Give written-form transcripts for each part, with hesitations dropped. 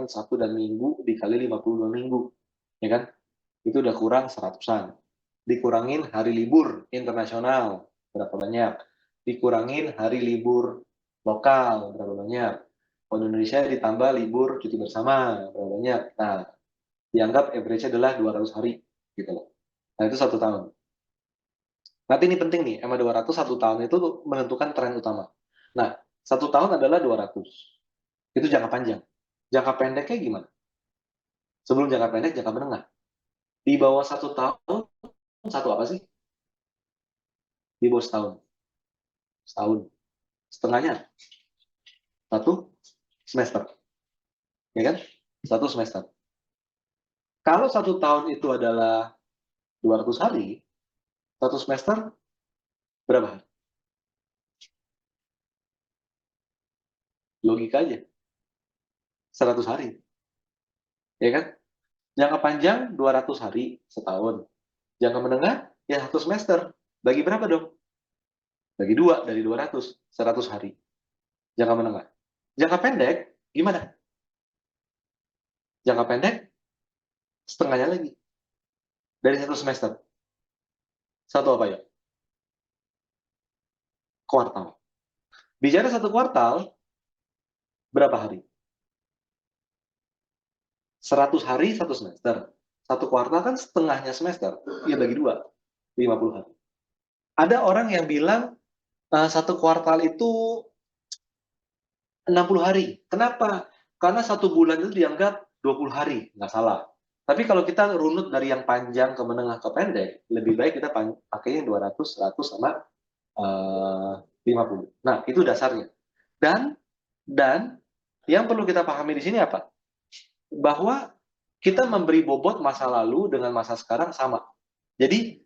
Senin, Sabtu, dan Minggu dikali 52 minggu, ya kan? Itu udah kurang 100-an. Dikurangin hari libur internasional, berapa banyak? Dikurangin hari libur lokal, berapa banyak? Kalau Indonesia ditambah libur cuti bersama, berapa banyak? Nah, dianggap average adalah 200 hari, gitu loh. Nah, itu 1 tahun. Nanti ini penting nih, EMA 200 1 tahun itu menentukan tren utama. Nah, 1 tahun adalah 200. Itu jangka panjang. Jangka pendeknya gimana? Sebelum jangka pendek, jangka menengah. Di bawah 1 tahun, satu apa sih? Di bawah setahun. Setahun. Setengahnya, 1 semester. Ya kan? 1 semester. Kalau 1 tahun itu adalah 200 hari, 1 semester berapa hari? Logika aja. 100 hari. Ya kan? Jangka panjang 200 hari setahun. Jangka menengah ya 1 semester. Bagi berapa dong? Bagi 2 dari 200, 100 hari. Jangka menengah. Jangka pendek gimana? Jangka pendek setengahnya lagi. Dari 1 semester. Satu apa ya? Kuartal. Bicara 1 kuartal, berapa hari? 100 hari 1 semester. 1 kuartal kan setengahnya semester. Ya bagi 2, 50 hari. Ada orang yang bilang 1 kuartal itu 60 hari. Kenapa? Karena 1 bulan itu dianggap 20 hari. Nggak salah. Tapi kalau kita runut dari yang panjang ke menengah ke pendek, lebih baik kita pakai yang 200, 100, sama 50. Nah, itu dasarnya. Dan yang perlu kita pahami di sini apa? Bahwa kita memberi bobot masa lalu dengan masa sekarang sama. Jadi,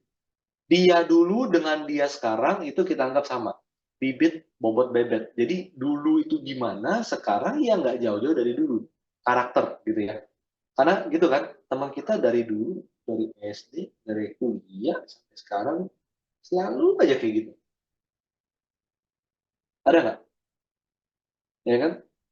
dia dulu dengan dia sekarang itu kita anggap sama. Bibit, bobot, bebet. Jadi, dulu itu gimana, sekarang ya nggak jauh-jauh dari dulu. Karakter, gitu ya. Karena gitu kan, teman kita dari dulu, dari SD, dari kuliah, sampai sekarang, selalu aja kayak gitu. Ada nggak? Ya kan?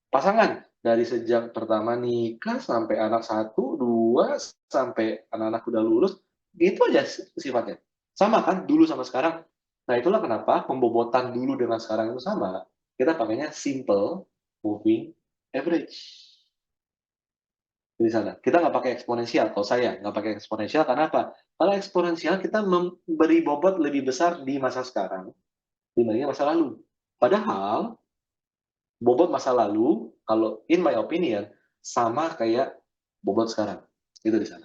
Pasangan, dari sejak pertama nikah, sampai anak 1, 2, sampai anak-anak udah lulus, gitu aja sifatnya. Sama kan, dulu sama sekarang. Nah, itulah kenapa pembobotan dulu dengan sekarang itu sama. Kita pakainya simple moving average. Di sana. Kita nggak pakai eksponensial. Kalau saya nggak pakai eksponensial, karena apa? Kalau eksponensial, kita memberi bobot lebih besar di masa sekarang dibandingkan masa lalu. Padahal, bobot masa lalu, kalau in my opinion, sama kayak bobot sekarang. Itu di sana.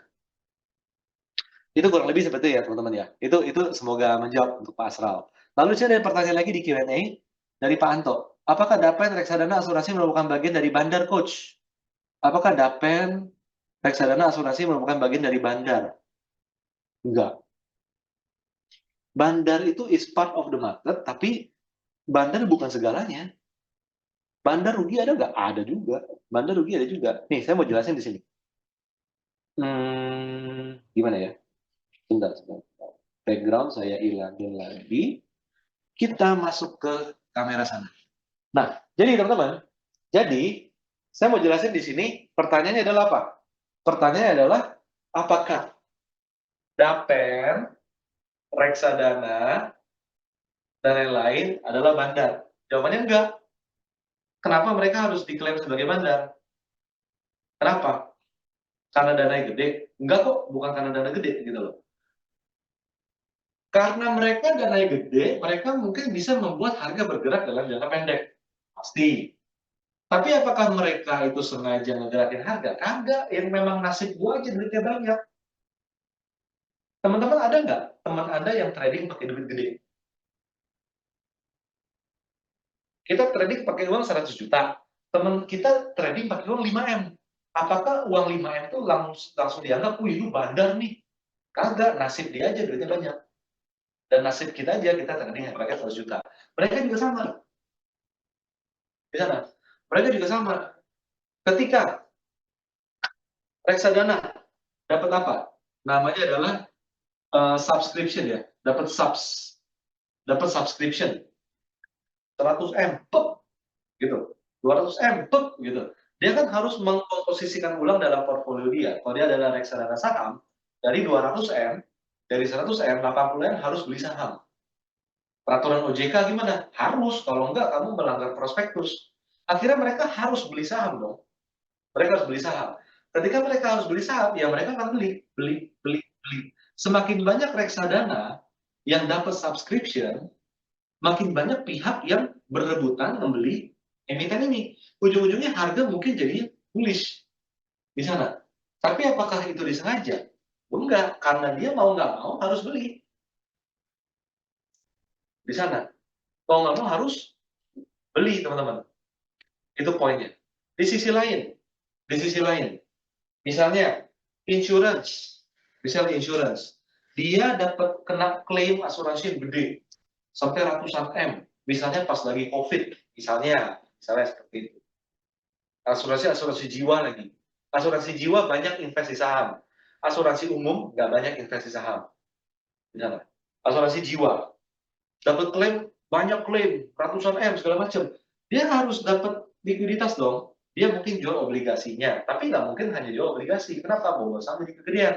Itu kurang lebih seperti itu ya, teman-teman ya. Itu semoga menjawab untuk Pak Asral. Lalu saya ada pertanyaan lagi di Q&A dari Pak Anto. Apakah Dapen, reksadana, asuransi merupakan bagian dari bandar, Coach? Apakah Dapen, reksadana, asuransi merupakan bagian dari bandar? Enggak. Bandar itu is part of the market, tapi bandar bukan segalanya. Bandar rugi ada nggak? Ada juga. Bandar rugi ada juga. Nih, saya mau jelasin di sini. Gimana ya? Sebentar. Background saya ilangin lagi. Kita masuk ke kamera sana. Nah, jadi teman-teman, jadi saya mau jelasin di sini. Pertanyaannya adalah apa? Pertanyaannya adalah apakah Dapen, reksadana, dan lain-lain adalah bandar? Jawabannya enggak. Kenapa mereka harus diklaim sebagai bandar? Kenapa? Karena dananya gede? Enggak kok, bukan karena dana gede gitu loh. Karena mereka dananya gede, mereka mungkin bisa membuat harga bergerak dalam jangka pendek. Pasti. Tapi apakah mereka itu sengaja ngegerakin harga? Kagak, yang memang nasib gua aja duitnya banyak. Teman-teman ada nggak teman Anda yang trading pakai duit gede? Kita trading pakai uang 100 juta. Teman kita trading pakai uang 5M. Apakah uang 5M itu langsung dianggap, wih lu bandar nih? Kagak, nasib dia aja duitnya banyak. Dan nasib kita aja, kita trading pakai 100 juta. Mereka juga sama. Di sana. Mereka juga sama. Ketika reksadana dapat apa? Namanya adalah subscription ya. Dapat subscription. 100M, pep, gitu. 200M, pep, gitu. Dia kan harus mengkomposisikan ulang dalam portfolio dia. Kalau dia adalah reksadana saham, dari 200M, dari 100M, 80M harus beli saham. Peraturan OJK gimana? Harus, kalau enggak kamu melanggar prospektus. Akhirnya mereka harus beli saham dong. Mereka harus beli saham. Ketika mereka harus beli saham, ya mereka akan beli. Semakin banyak reksadana yang dapat subscription, makin banyak pihak yang berebutan membeli emiten ini. Ujung-ujungnya harga mungkin jadi bullish di sana. Tapi apakah itu disengaja? Enggak, karena dia mau nggak mau harus beli di sana. Mau nggak mau harus beli, teman-teman. Itu poinnya. Di sisi lain, misalnya insurance, dia dapat kena klaim asuransi yang gede sampai ratusan M, misalnya pas lagi COVID, misalnya seperti itu. Asuransi jiwa lagi. Asuransi jiwa banyak investasi saham. Asuransi umum nggak banyak investasi saham. Misalnya, asuransi jiwa dapat klaim, banyak klaim, ratusan M segala macam. Dia harus dapat likuiditas dong. Dia mungkin jual obligasinya, tapi nggak mungkin hanya jual obligasi. Kenapa? Bawa saham jadi kegedean.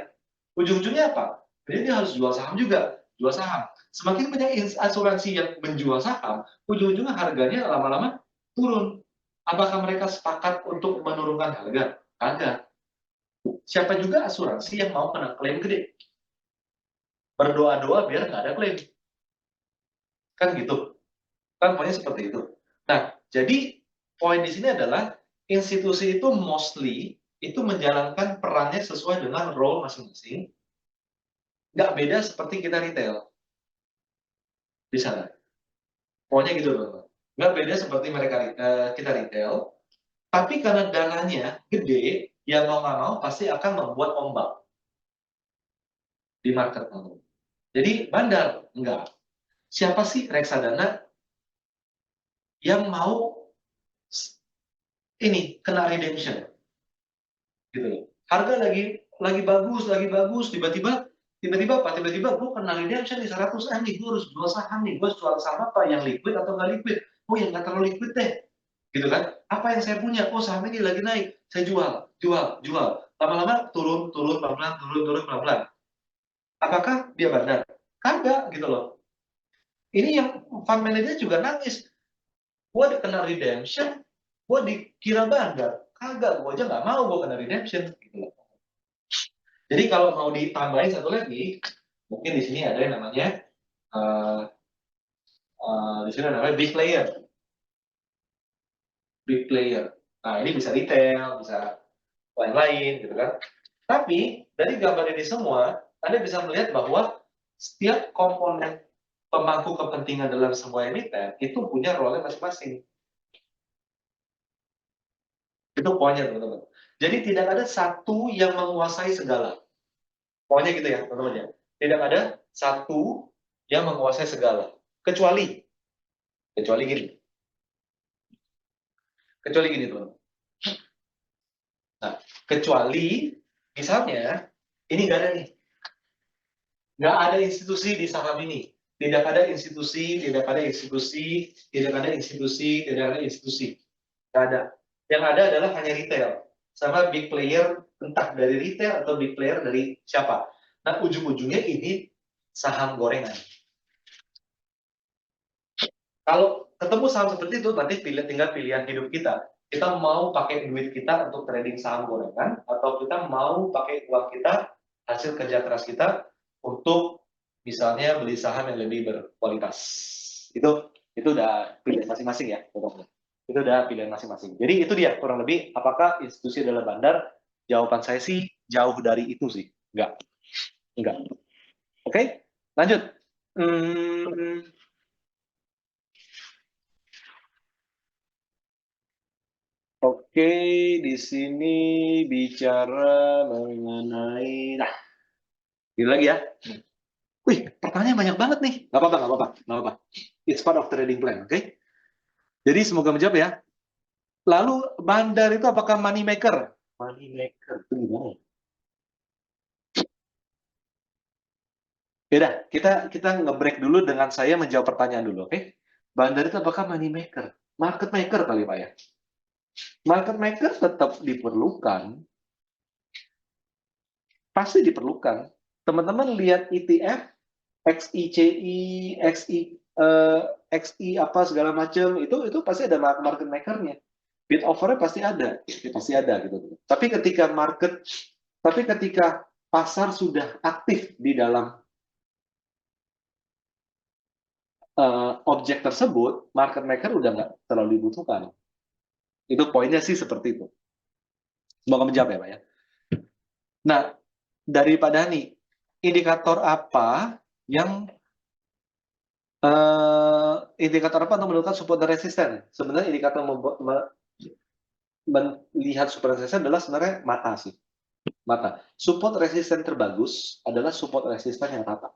Ujung-ujungnya apa? Jadi dia harus jual saham juga, jual saham. Semakin banyak asuransi yang menjual saham, ujung-ujungnya harganya lama-lama turun. Apakah mereka sepakat untuk menurunkan harga? Kagak. Siapa juga asuransi yang mau kena klaim gede? Berdoa-doa biar nggak ada klaim. Kan gitu. Kan poinnya seperti itu. Nah, jadi poin di sini adalah institusi itu mostly itu menjalankan perannya sesuai dengan role masing-masing. Nggak beda seperti kita retail di sana. Pokoknya gitu loh. Nggak beda seperti kita retail, tapi karena dananya gede, ya mau nggak mau pasti akan membuat ombak di market. Jadi bandar, enggak. Siapa sih reksadana yang mau ini kena redemption? Gitu loh. Harga lagi bagus, tiba-tiba apa? Tiba-tiba gue kena redemption di 100M nih, gue harus jual saham nih, gue jual saham apa? Yang liquid atau nggak liquid? Oh yang nggak terlalu liquid deh. Gitu kan? Apa yang saya punya? Oh saham ini lagi naik, saya jual. Lama-lama turun, pelan-pelan, pelan-pelan. Apakah dia bandar? Kagak gitu loh. Ini yang fund manager juga nangis. Gue kena redemption, gue dikira bandar. Kagak, gue aja nggak mau gue kena redemption. Gitu loh. Jadi kalau mau ditambahin satu lagi, mungkin di sini ada yang namanya di sini namanya big player. Big player. Nah ini bisa retail, bisa lain-lain gitu kan. Tapi dari gambar ini semua, Anda bisa melihat bahwa setiap komponen pemangku kepentingan dalam sebuah emiten itu punya role masing-masing. Itu poinnya teman-teman. Jadi tidak ada satu yang menguasai segala. Pokoknya gitu ya teman-teman ya. Tidak ada satu yang menguasai segala. Kecuali gini. Kecuali gini teman. Nah, kecuali misalnya ini nggak ada nih. Nggak ada institusi di saham ini. Tidak ada institusi, tidak ada institusi, tidak ada institusi, tidak ada institusi. Nggak ada. Yang ada adalah hanya retail. Sama big player, entah dari retail atau big player dari siapa. Nah, ujung-ujungnya ini saham gorengan. Kalau ketemu saham seperti itu, nanti tinggal pilihan hidup kita. Kita mau pakai duit kita untuk trading saham gorengan, atau kita mau pakai uang kita, hasil kerja keras kita, untuk misalnya beli saham yang lebih berkualitas. Itu udah pilihan masing-masing ya. Itu udah pilihan masing-masing. Jadi itu dia, kurang lebih, apakah institusi adalah bandar? Jawaban saya sih, jauh dari itu sih. Enggak. Oke, lanjut. Oke, di sini bicara mengenai, nah, ini lagi ya. Wih, pertanyaan banyak banget nih. Nggak apa-apa. It's part of trading plan, oke? Jadi semoga menjawab ya. Lalu bandar itu apakah money maker? Money maker itu gimana? Beda, kita nge-break dulu dengan saya menjawab pertanyaan dulu, oke? Bandar itu apakah money maker? Market maker kali Pak ya? Market maker tetap diperlukan, pasti diperlukan. Teman-teman lihat ETF, XICI, XI apa segala macam itu pasti ada market makernya. Bid offernya pasti ada, ya, pasti ada gitu. Tapi ketika pasar sudah aktif di dalam objek tersebut, market maker udah nggak terlalu dibutuhkan. Itu poinnya sih seperti itu. Semoga menjawab ya Pak ya. Nah, daripada nih, indikator apa yang indikator apa untuk menentukan support dan resisten? Sebenarnya indikator melihat support dan resisten adalah sebenarnya mata sih. Mata. Support resisten terbagus adalah support resisten yang rata.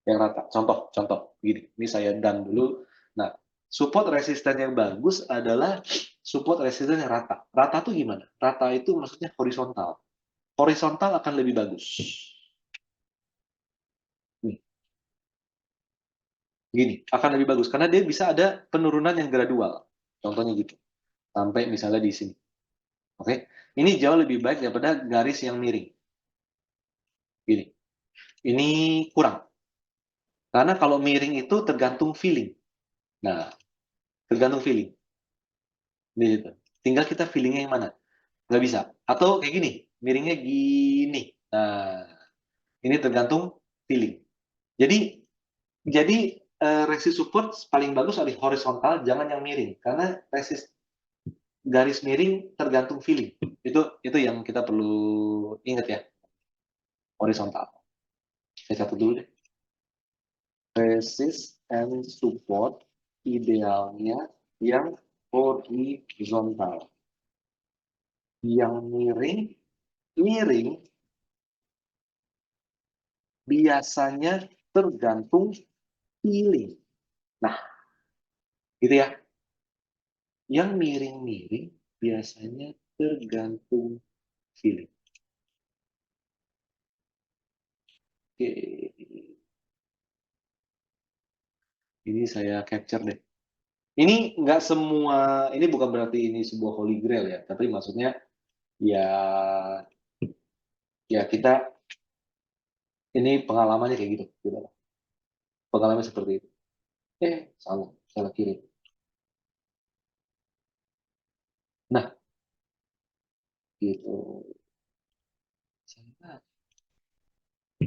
Yang rata. Contoh gini. Ini saya dan dulu. Nah, support resisten yang bagus adalah support resisten yang rata. Rata itu gimana? Rata itu maksudnya horizontal. Horizontal akan lebih bagus. Nih, gini, akan lebih bagus karena dia bisa ada penurunan yang gradual. Contohnya gitu. Sampai misalnya di sini. Oke. Ini jauh lebih baik daripada garis yang miring. Gini. Ini kurang. Karena kalau miring itu tergantung feeling. Nah, tergantung feeling. Gitu. Tinggal kita feelingnya yang mana. Nggak bisa. Atau kayak gini, miringnya gini. Nah, ini tergantung feeling. Jadi resist support paling bagus adalah horizontal, jangan yang miring. Karena resist garis miring tergantung feeling. Itu yang kita perlu ingat ya, horizontal. Saya catat dulu deh. Resist and support idealnya yang horizontal. Yang miring biasanya tergantung feeling. Nah, gitu ya. Yang miring-miring biasanya tergantung feeling. Oke. Ini saya capture deh. Ini nggak semua, ini bukan berarti ini sebuah holy grail ya, tapi maksudnya ya ya kita ini pengalamannya kayak gitu, gitu. Pengalaman seperti itu. Salah kirim. Nah, gitu.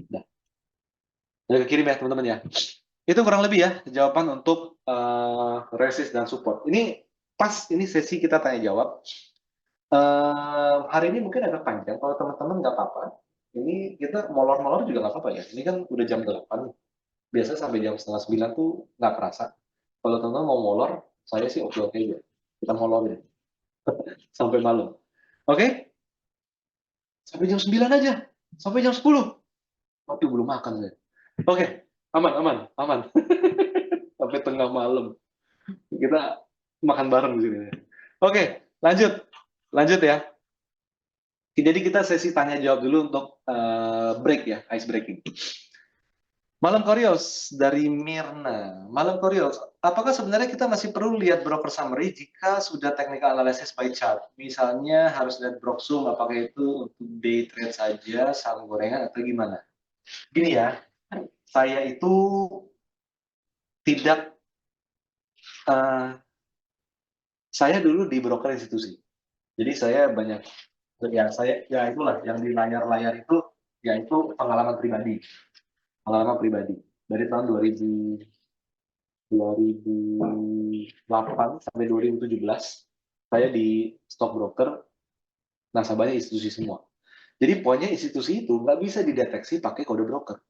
Nah, udah kirim ya teman-teman ya. Itu kurang lebih ya jawaban untuk resist dan support. Ini pas ini sesi kita tanya jawab. Hari ini mungkin agak panjang. Kalau teman-teman nggak apa-apa, ini kita molor-molor juga nggak apa-apa ya. Ini kan udah jam 8. Biasanya sampai jam setengah 9 tuh nggak kerasa. Kalau teman-teman mau molor, saya sih oke-oke aja. Kita molorin sampai malam. Oke? Sampai jam 9 aja. Sampai jam 10. Waduh, belum makan saya. Oke, aman, aman, aman. Sampai tengah malam. Kita makan bareng di sini. Oke, lanjut. Lanjut ya. Jadi kita sesi tanya jawab dulu untuk break ya, ice breaking. Malam Koreos dari Mirna. Malam Koreos, apakah sebenarnya kita masih perlu lihat broker summary jika sudah technical analysis by chart? Misalnya harus lihat Broksum, apakah itu untuk day trade saja, saham gorengan atau gimana? Gini ya, saya itu tidak, saya dulu di broker institusi. Jadi saya banyak, ya itulah yang di layar-layar itu, yaitu pengalaman pribadi. Pengalaman pribadi. Dari tahun 2008 sampai 2017 saya di stockbroker, nasabahnya institusi semua. Jadi poinnya institusi itu nggak bisa dideteksi pakai kode broker.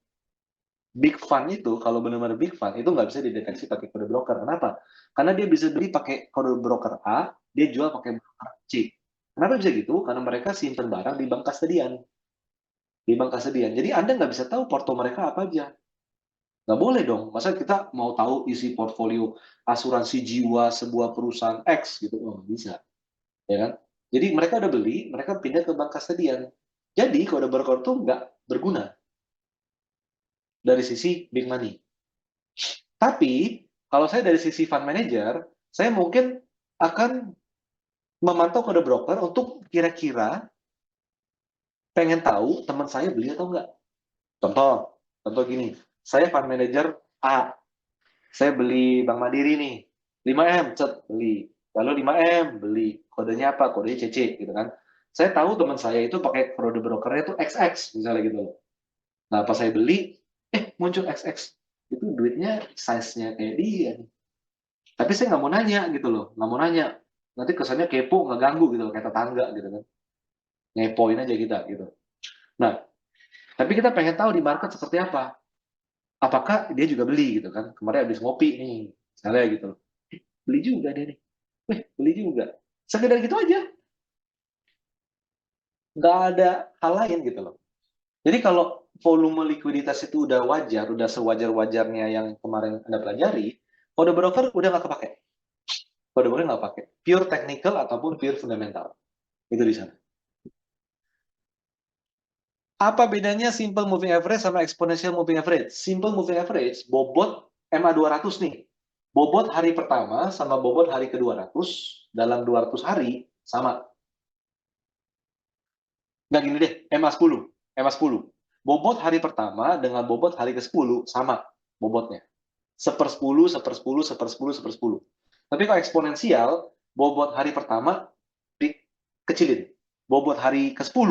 Big fund itu kalau benar-benar big fund itu nggak bisa dideteksi pakai kode broker. Kenapa? Karena dia bisa beli pakai kode broker A, dia jual pakai broker C. Kenapa bisa gitu? Karena mereka simpan barang di bank kastedian. Di bank kastedian. Jadi Anda nggak bisa tahu porto mereka apa aja. Nggak boleh dong. Masa kita mau tahu isi portfolio asuransi jiwa sebuah perusahaan X gitu? Oh, bisa. Ya kan? Jadi mereka udah beli, mereka pindah ke bank kastedian. Jadi kode broker itu nggak berguna dari sisi big money. Tapi kalau saya dari sisi fund manager, saya mungkin akan memantau kode broker untuk kira-kira pengen tahu teman saya beli atau enggak. Contoh gini, saya fund manager A, saya beli Bank Mandiri nih, 5M, cet, beli. Lalu 5M, beli. Kodenya apa? Kodenya CC, gitu kan. Saya tahu teman saya itu pakai kode brokernya itu XX, misalnya gitu. Nah, pas saya beli, muncul XX. Itu duitnya size-nya kayak dia. Tapi saya nggak mau nanya gitu loh, nggak mau nanya. Nanti kesannya kepo, nggak ganggu gitu loh, kayak tetangga gitu kan. Ngepoin aja kita gitu. Nah, tapi kita pengen tahu di market seperti apa. Apakah dia juga beli gitu kan. Kemarin habis ngopi nih, misalnya gitu. Beli juga dia nih. Beli juga. Sekedar gitu aja. Nggak ada hal lain gitu loh. Jadi kalau volume likuiditas itu udah wajar, udah sewajar-wajarnya yang kemarin Anda pelajari, kode broker udah nggak kepake. Kode broker nggak pakai. Pure technical ataupun pure fundamental. Itu di sana. Apa bedanya simple moving average sama exponential moving average? Simple moving average, bobot MA 200 nih. Bobot hari pertama sama bobot hari ke-200 dalam 200 hari sama. Nggak gini deh, MA 10. MA 10. Bobot hari pertama dengan bobot hari ke-10 sama bobotnya. Sepersepuluh, sepersepuluh, sepersepuluh, sepersepuluh. Tapi kalau eksponensial, bobot hari pertama dikecilin. Bobot hari ke-10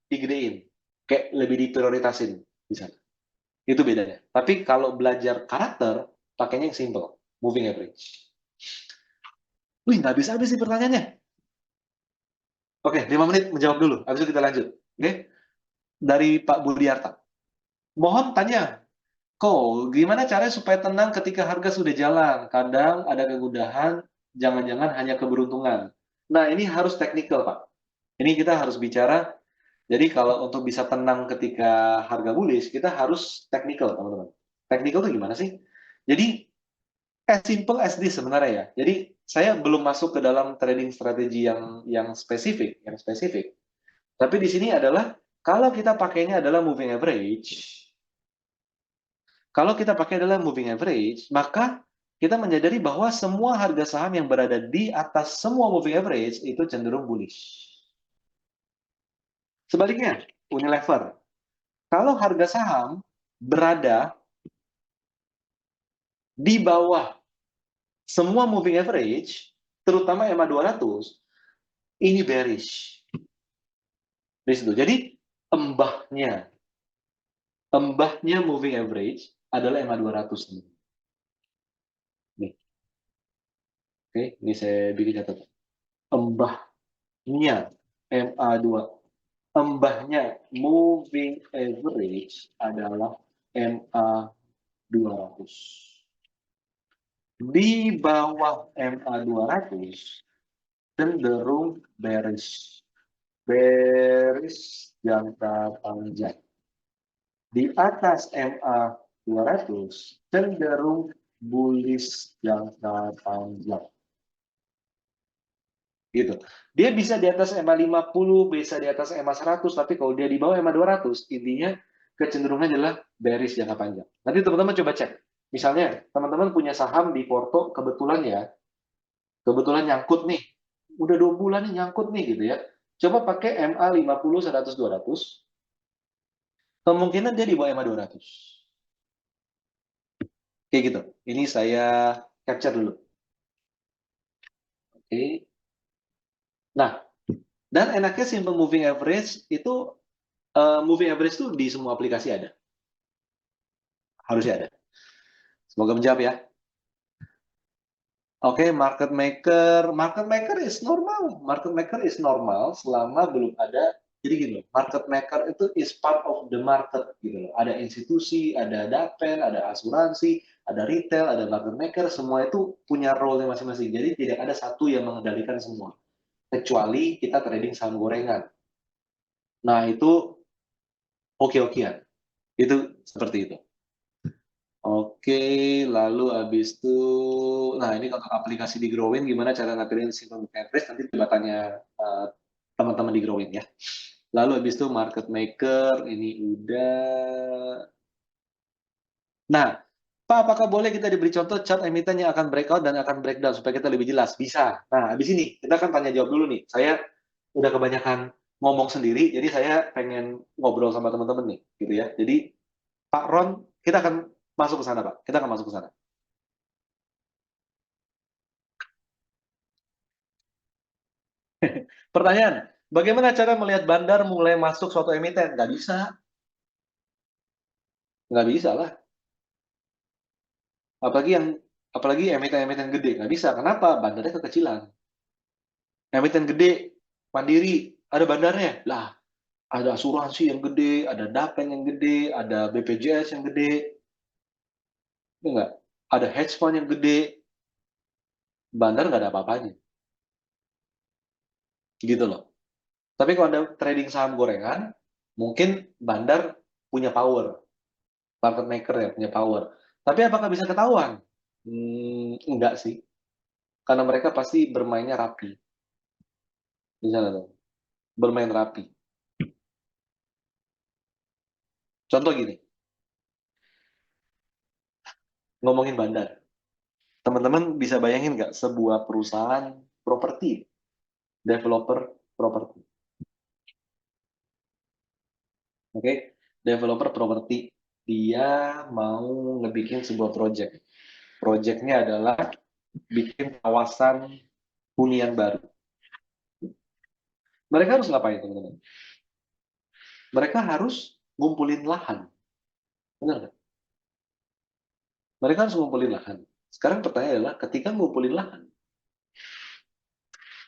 digedein. Kayak lebih diprioritasin di sana. Itu bedanya. Tapi kalau belajar karakter, pakainya yang simple. Moving average. Wih, nggak habis-habis sih pertanyaannya. Oke, 5 menit menjawab dulu. Habis itu kita lanjut. Oke? Dari Pak Budiarta. Mohon tanya, gimana caranya supaya tenang ketika harga sudah jalan? Kadang ada kemudahan, jangan-jangan hanya keberuntungan. Nah, ini harus teknikal, Pak. Ini kita harus bicara. Jadi kalau untuk bisa tenang ketika harga bullish, kita harus teknikal, teman-teman. Teknikal itu gimana sih? Jadi as simple as this sebenarnya ya. Jadi saya belum masuk ke dalam trading strategi yang spesifik. Tapi di sini adalah kalau kita pakainya adalah moving average, maka kita menyadari bahwa semua harga saham yang berada di atas semua moving average itu cenderung bullish. Sebaliknya, Unilever, kalau harga saham berada di bawah semua moving average, terutama EMA 200, ini bearish. Di situ. Jadi embahnya moving average adalah EMA 200. Nih. Oke, ini saya bikin catatan. Embahnya MA2. Embahnya moving average adalah MA 200. Di bawah MA 200 cenderung bearish. Bearish jangka panjang. Di atas MA 200 cenderung bullish jangka panjang. Gitu. Dia bisa di atas EMA 50, bisa di atas EMA 100, tapi kalau dia di bawah EMA 200, intinya kecenderungannya adalah bearish jangka panjang. Nanti teman-teman coba cek. Misalnya, teman-teman punya saham di Porto, kebetulan nyangkut nih. Udah 2 bulan nih nyangkut nih gitu ya. Coba pakai MA 50, 100, 200, kemungkinan dia di bawah EMA 200. Kayak gitu. Ini saya capture dulu. Oke. Nah, dan enaknya simple moving average itu moving average itu di semua aplikasi ada. Harusnya ada. Semoga menjawab ya. Oke, market maker is normal. Market maker is normal selama belum ada. Jadi gini loh, market maker itu is part of the market gitu loh. Ada institusi, ada dapen, ada asuransi, ada retail, ada market maker, semua itu punya role masing-masing. Jadi tidak ada satu yang mengendalikan semua. Kecuali kita trading saham gorengan. Nah, itu oke-okean. Itu seperti itu. Oke, lalu habis itu, nah ini untuk aplikasi di Growin, gimana cara ngapain simple book average, nanti coba tanya teman-teman di Growin ya. Lalu habis itu market maker, ini udah. Nah, Pak, apakah boleh kita diberi contoh chart emiten yang akan breakout dan akan breakdown supaya kita lebih jelas? Bisa. Nah, habis ini kita akan tanya jawab dulu nih. Saya udah kebanyakan ngomong sendiri, jadi saya pengen ngobrol sama teman-teman nih, gitu ya. Jadi Pak Ron, kita akan masuk ke sana, Pak. Kita akan masuk ke sana. Pertanyaan, bagaimana cara melihat bandar mulai masuk suatu emiten? Nggak bisa. Nggak bisa lah. Apalagi emiten-emiten gede. Nggak bisa. Kenapa? Bandarnya kekecilan. Emiten gede, mandiri, ada bandarnya. Lah, ada asuransi yang gede, ada Dapen yang gede, ada BPJS yang gede, ya nggak? Ada hedge fund yang gede, bandar nggak ada apa-apanya. Gitu loh. Tapi kalau Anda trading saham gorengan, mungkin bandar punya power, market maker ya punya power. Tapi apakah bisa ketahuan? Enggak sih, karena mereka pasti bermainnya rapi. Di sana tuh, bermain rapi. Contoh gini, ngomongin bandar. Teman-teman bisa bayangin nggak sebuah perusahaan properti, developer properti, oke? Okay? Developer properti, dia mau ngebikin sebuah project. Projectnya adalah bikin kawasan hunian baru. Mereka harus ngapain, teman-teman? Mereka harus ngumpulin lahan, benar nggak? Mereka harus ngumpulin lahan. Sekarang pertanyaan adalah, ketika ngumpulin lahan,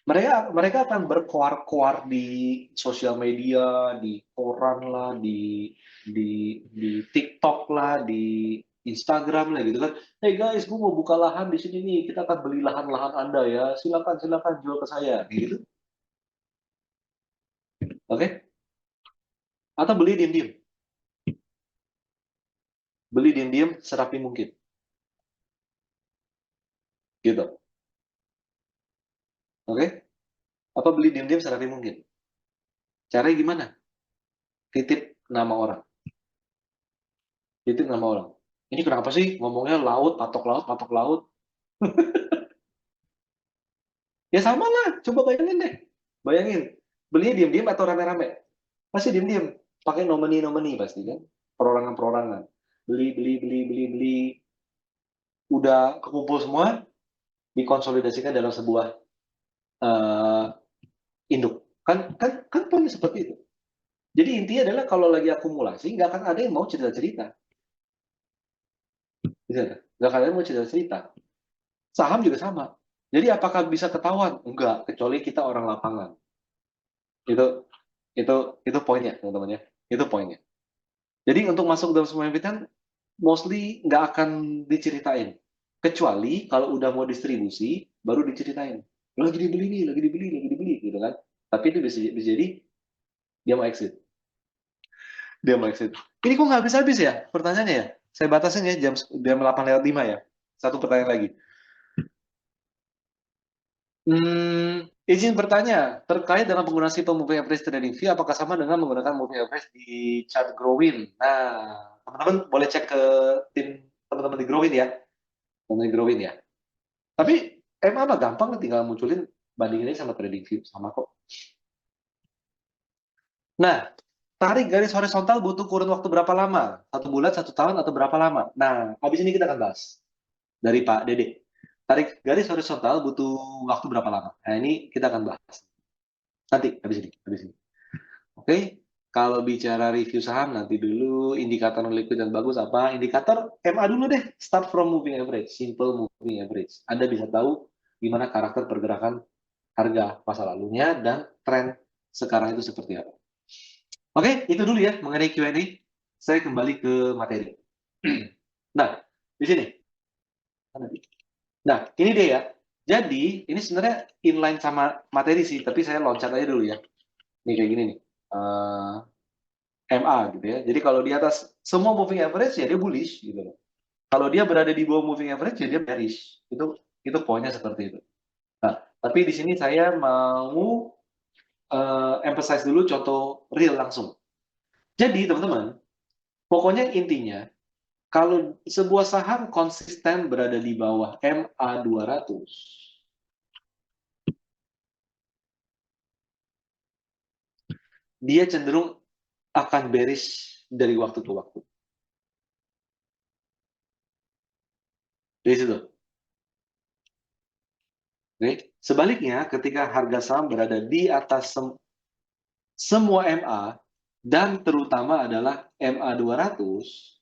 mereka mereka akan berkoar-koar di sosial media, di koran lah, di TikTok lah, di Instagram lah gitu kan. Hey guys, gue mau buka lahan di sini nih, kita akan beli lahan-lahan Anda ya. Silakan silakan jual ke saya, gitu. Oke? Okay? Atau beli diem-diem. Beli diem-diem serapi mungkin. Gitu. Oke? Okay? Apa beli diem-diem serapi mungkin. Caranya gimana? Titip nama orang. Titip nama orang. Ini kenapa sih ngomongnya laut, patok laut, patok laut? Ya sama lah, coba bayangin deh. Bayangin, belinya diem-diem atau rame-rame? Pasti diem-diem. Pakai nomini-nomini pasti kan. Perorangan-perorangan. Beli, beli, beli, beli, beli. Udah kekumpul semua, dikonsolidasikan dalam sebuah uh, induk. Kan poinnya seperti itu. Jadi intinya adalah kalau lagi akumulasi, nggak akan ada yang mau cerita-cerita. Nggak akan ada yang mau cerita-cerita. Saham juga sama. Jadi apakah bisa ketahuan? Enggak, kecuali kita orang lapangan. Itu itu itu poinnya, teman-teman ya. Itu poinnya. Jadi untuk masuk dalam semua emiten, mostly nggak akan diceritain. Kecuali kalau udah mau distribusi, baru diceritain. Lagi dibeli nih, lagi dibeli, lagi dibeli, gitu kan. Tapi itu bisa jadi dia mau exit. Dia mau exit. Ini kok nggak habis-habis ya pertanyaannya ya? Saya batasin ya jam 8:05 ya. Satu pertanyaan lagi. Izin bertanya, terkait dengan penggunaan simple moving average trading view, apakah sama dengan menggunakan moving average di chart Growin? Nah, teman-teman boleh cek ke tim teman-teman di Growin ya, teman di Growin ya. Tapi emang mah gampang, tinggal munculin bandingin sama trading view, sama kok. Nah, tarik garis horizontal butuh kurun waktu berapa lama? 1 bulan, 1 tahun, atau berapa lama? Nah, habis ini kita akan bahas dari Pak Dede. Tarik garis horizontal butuh waktu berapa lama? Nah, ini kita akan bahas. Nanti, habis ini. Habis ini. Oke, kalau bicara review saham nanti dulu indikator liquid dan bagus apa? Indikator MA dulu deh. Start from moving average, simple moving average. Anda bisa tahu gimana karakter pergerakan harga masa lalunya dan tren sekarang itu seperti apa. Oke, itu dulu ya mengenai Q&A. Saya kembali ke materi. Nah, di sini. Nah, ini dia ya. Jadi, ini sebenarnya inline sama materi sih, tapi saya loncat aja dulu ya. Ini kayak gini nih. MA gitu ya. Jadi kalau di atas semua moving average ya dia bullish gitu loh. Kalau dia berada di bawah moving average ya dia bearish. Itu poinnya seperti itu. Nah, tapi di sini saya mau emphasize dulu contoh real langsung. Jadi teman-teman, pokoknya intinya Kalau sebuah saham konsisten berada di bawah MA 200, dia cenderung akan bearish dari waktu ke waktu. Dari situ. Oke. Sebaliknya, ketika harga saham berada di atas semua MA, dan terutama adalah MA 200,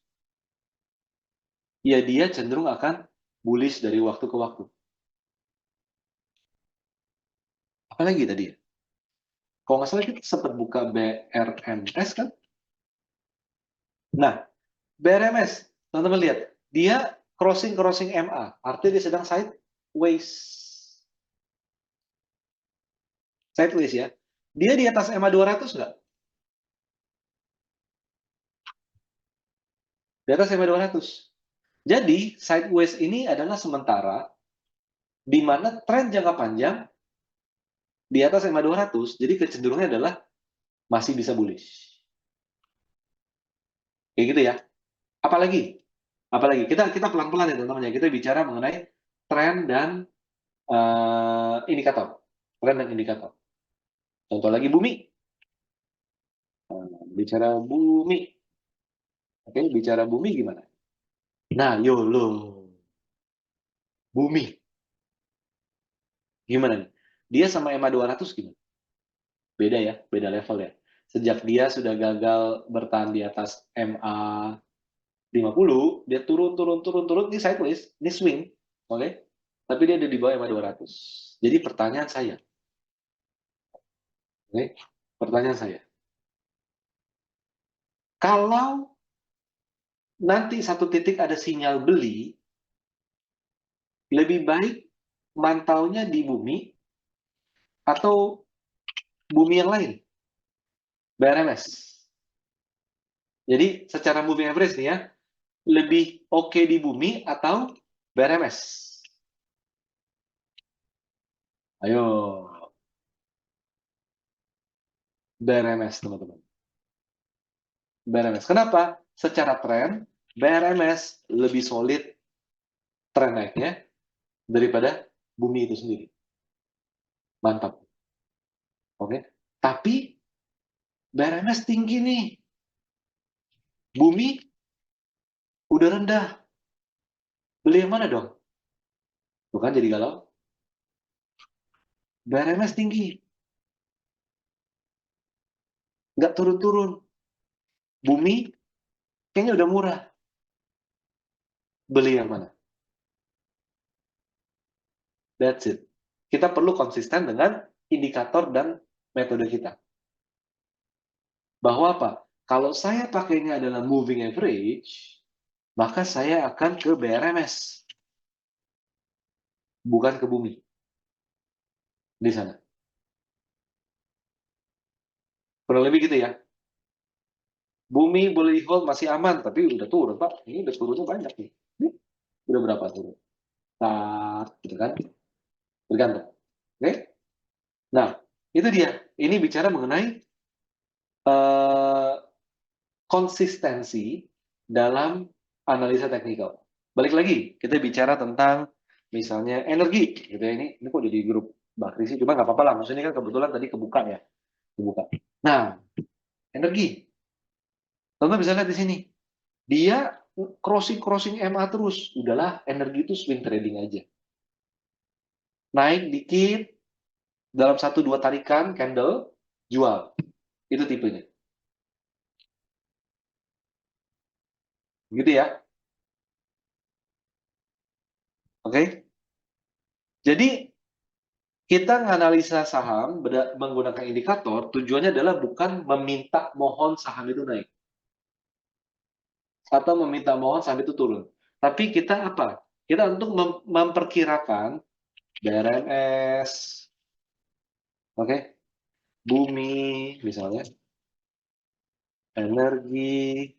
ya dia cenderung akan bullish dari waktu ke waktu. Apalagi tadi ya? Kalau nggak salah kita sempat buka BRMS kan? Nah, BRMS, teman-teman lihat, dia crossing MA, artinya dia sedang sideways. Sideways ya. Dia di atas MA 200 nggak? Di atas MA 200. Jadi, sideways ini adalah sementara, di mana tren jangka panjang di atas MA 200, jadi kecenderungannya adalah masih bisa bullish. Kayak gitu ya. Apalagi? Apalagi? Kita pelan-pelan ya teman-teman ya. Kita bicara mengenai tren dan indikator. Tren dan indikator. Contoh lagi bumi. Bicara bumi. Oke, bicara bumi gimana? Nah, YOLO. Bumi. Gimana nih? Dia sama EMA 200 gimana? Beda ya, beda level ya. Sejak dia sudah gagal bertahan di atas MA 50, dia turun, ini sideways, ini swing, oke? Okay? Tapi dia ada di bawah MA 200. Jadi pertanyaan saya, oke? Okay? Pertanyaan saya, kalau nanti satu titik ada sinyal beli, lebih baik mantaunya di bumi atau bumi yang lain, BRMS. Jadi secara moving average nih ya, lebih oke di bumi atau BRMS? Ayo, BRMS teman-teman. BRMS. Kenapa? Secara tren, BRMS lebih solid tren naiknya daripada bumi itu sendiri. Mantap. Oke. Tapi BRMS tinggi nih. Bumi udah rendah. Beli yang mana dong? Bukan jadi galau. BRMS tinggi. Nggak turun-turun. Bumi kayaknya udah murah. Beli yang mana? That's it. Kita perlu konsisten dengan indikator dan metode kita. Bahwa apa? Kalau saya pakainya adalah moving average, maka saya akan ke BRMS. Bukan ke bumi. Di sana. Kurang lebih gitu ya. Bumi boleh di hold masih aman, tapi udah turun, Pak. Ini udah turunnya banyak nih. Ini udah berapa turun? Nah, gitu kan? Tergantung. Oke? Nah, itu dia. Ini bicara mengenai uh, konsistensi dalam analisa teknikal. Balik lagi, kita bicara tentang misalnya energi. Gitu ya. Ini kok jadi grup Bakri sih? Cuma nggak apa-apa lah. Maksudnya kan kebetulan tadi kebuka ya. Kebuka. Nah, energi. Teman-teman bisa lihat di sini. Dia crossing MA terus. Udahlah, energi itu swing trading aja. Naik dikit, dalam 1-2 tarikan, candle, jual. Itu tipenya. Gitu ya. Oke. Jadi, kita menganalisa saham menggunakan indikator, tujuannya adalah bukan meminta mohon saham itu naik. Atau meminta mohon saham itu turun. Tapi kita apa? Kita untuk memperkirakan BRMS, oke, bumi misalnya, energi,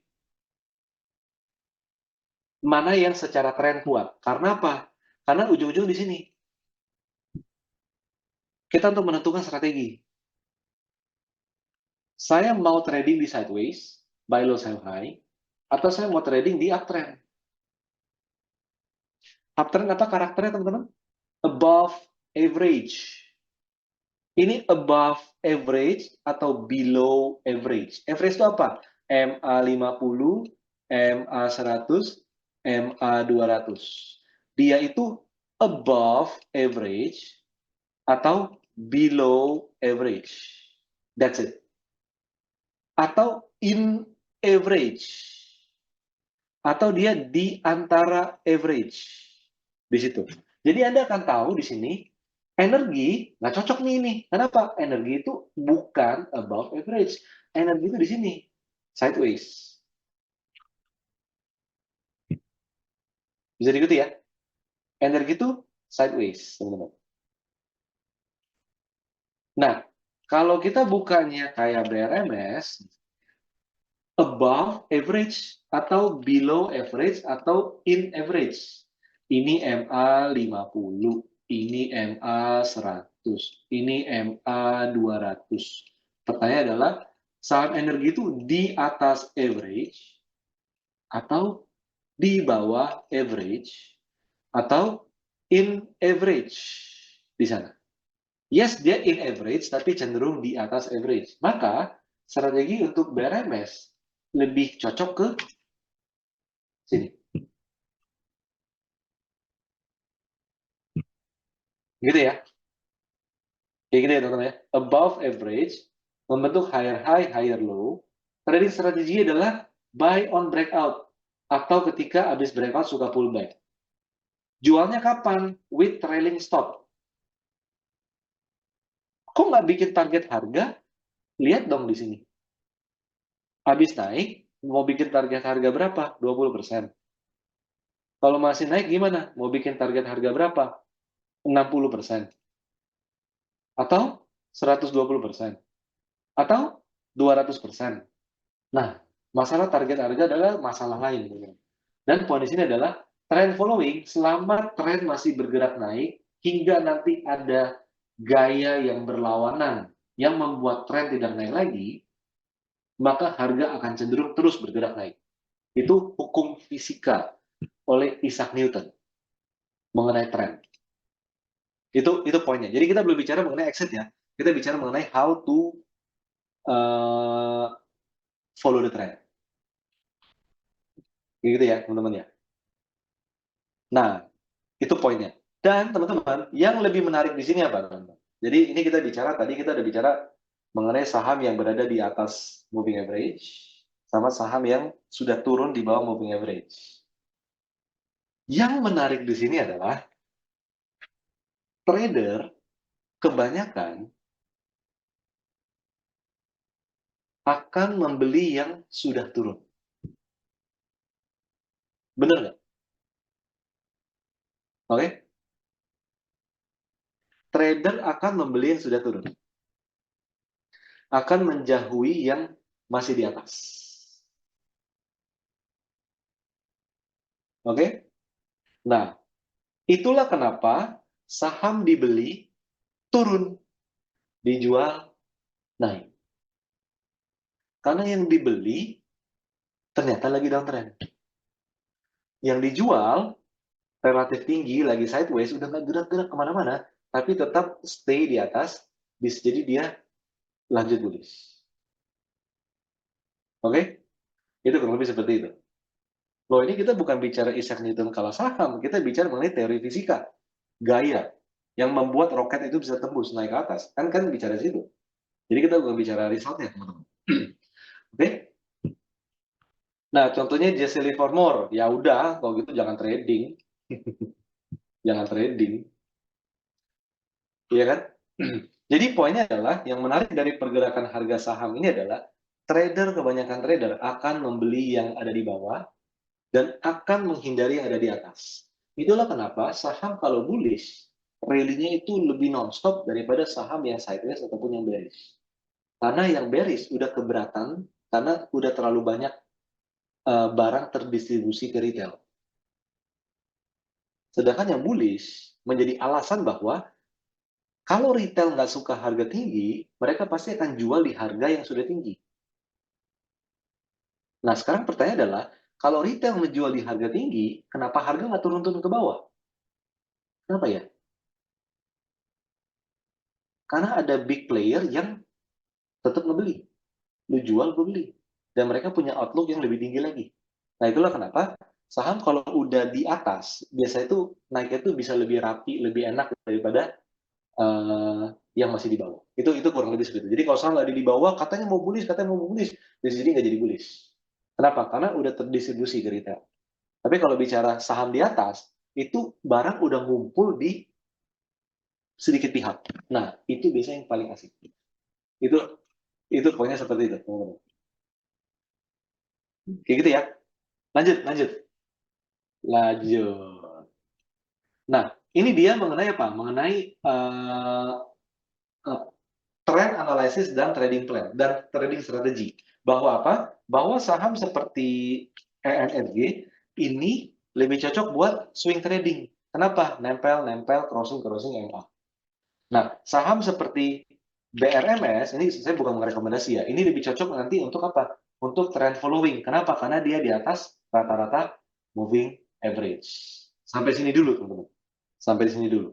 mana yang secara tren kuat. Karena apa? Karena ujung-ujung di sini. Kita untuk menentukan strategi. Saya mau trading di sideways, buy low, sell high, Atau saya mau trading di uptrend. Uptrend apa karakternya teman-teman? Above average. Ini above average atau below average. Average itu apa? MA50, MA100, MA200. Dia itu above average atau below average. That's it. Atau in average. Atau dia di antara average. Di situ. Jadi Anda akan tahu di sini energi nggak cocok nih ini. Kenapa? Energi itu bukan above average. Energi itu di sini, sideways. Bisa diikuti ya? Energi itu sideways, teman-teman. Nah, kalau kita bukanya kayak BRMS, above average atau below average atau in average. Ini MA50, ini MA100, ini MA200. Pertanyaan adalah, saham energi itu di atas average atau di bawah average atau in average di sana. Yes, dia in average, tapi cenderung di atas average. Maka, strategi untuk BRMS lebih cocok ke sini. Gitu ya. Kayak gitu ya teman-teman ya. Above average, membentuk higher high, higher low. Trading strategi adalah buy on breakout. Atau ketika habis breakout suka pullback. Jualnya kapan? With trailing stop. Kok nggak bikin target harga? Lihat dong di sini. Habis naik, mau bikin target harga berapa? 20%. Kalau masih naik gimana? Mau bikin target harga berapa? 60%. Atau 120%. Atau 200%. Nah, masalah target harga adalah masalah lain. Dan poin di sini adalah trend following selama tren masih bergerak naik hingga nanti ada gaya yang berlawanan yang membuat tren tidak naik lagi, maka harga akan cenderung terus bergerak naik. Itu hukum fisika oleh Isaac Newton mengenai tren. Itu poinnya. Jadi kita belum bicara mengenai exit ya. Kita bicara mengenai how to follow the trend. Gitu ya, teman-teman ya. Nah, itu poinnya. Dan teman-teman, yang lebih menarik di sini apa, teman-teman? Jadi ini kita bicara, tadi kita udah bicara mengenai saham yang berada di atas moving average, sama saham yang sudah turun di bawah moving average. Yang menarik di sini adalah, trader kebanyakan akan membeli yang sudah turun. Benar nggak? Oke? Trader akan membeli yang sudah turun. Akan menjauhi yang masih di atas. Oke? Nah, itulah kenapa saham dibeli turun, dijual naik. Karena yang dibeli ternyata lagi downtrend. Yang dijual relatif tinggi, lagi sideways, udah nggak gerak-gerak kemana-mana, tapi tetap stay di atas, bisa jadi dia lanjut bullish. Oke? Itu kurang lebih seperti itu. Loh, ini kita bukan bicara Isaac Newton kalah saham, kita bicara mengenai teori fisika, gaya, yang membuat roket itu bisa tembus naik ke atas. Kan bicara situ. Jadi kita bukan bicara resultnya, teman-teman. Oke? Nah, contohnya Jesse Livermore, ya udah, kalau gitu jangan trading. Jangan trading. Iya kan? Jadi poinnya adalah, yang menarik dari pergerakan harga saham ini adalah, kebanyakan trader akan membeli yang ada di bawah, dan akan menghindari yang ada di atas. Itulah kenapa saham kalau bullish, rally-nya itu lebih non-stop daripada saham yang sideways ataupun yang bearish. Karena yang bearish udah keberatan, karena udah terlalu banyak barang terdistribusi ke retail. Sedangkan yang bullish menjadi alasan bahwa kalau retail nggak suka harga tinggi, mereka pasti akan jual di harga yang sudah tinggi. Nah, sekarang pertanyaan adalah, kalau retail menjual di harga tinggi, kenapa harga nggak turun-turun ke bawah? Kenapa ya? Karena ada big player yang tetap ngebeli. Lu jual, gue beli. Dan mereka punya outlook yang lebih tinggi lagi. Nah, itulah kenapa saham kalau udah di atas, biasanya itu naiknya itu bisa lebih rapi, lebih enak daripada yang masih di bawah. Itu kurang lebih seperti itu. Jadi kalau saham lagi di bawah, katanya mau bullish, di sini nggak jadi bullish. Kenapa? Karena udah terdistribusi ke retail. Tapi kalau bicara saham di atas, itu barang udah ngumpul di sedikit pihak. Nah, itu biasanya yang paling asik. Itu itu pokoknya seperti itu. Kayak gitu ya. Lanjut, lanjut. Lanjut. Nah, ini dia mengenai apa? Mengenai uh, trend analysis dan trading plan dan trading strategi. Bahwa apa? Bahwa saham seperti ENRG ini lebih cocok buat swing trading. Kenapa? Nempel, crossing MA. Nah, saham seperti BRMS, ini saya bukan merekomendasi ya, ini lebih cocok nanti untuk apa? Untuk trend following. Kenapa? Karena dia di atas rata-rata moving average. Sampai sini dulu, teman-teman. Sampai di sini dulu.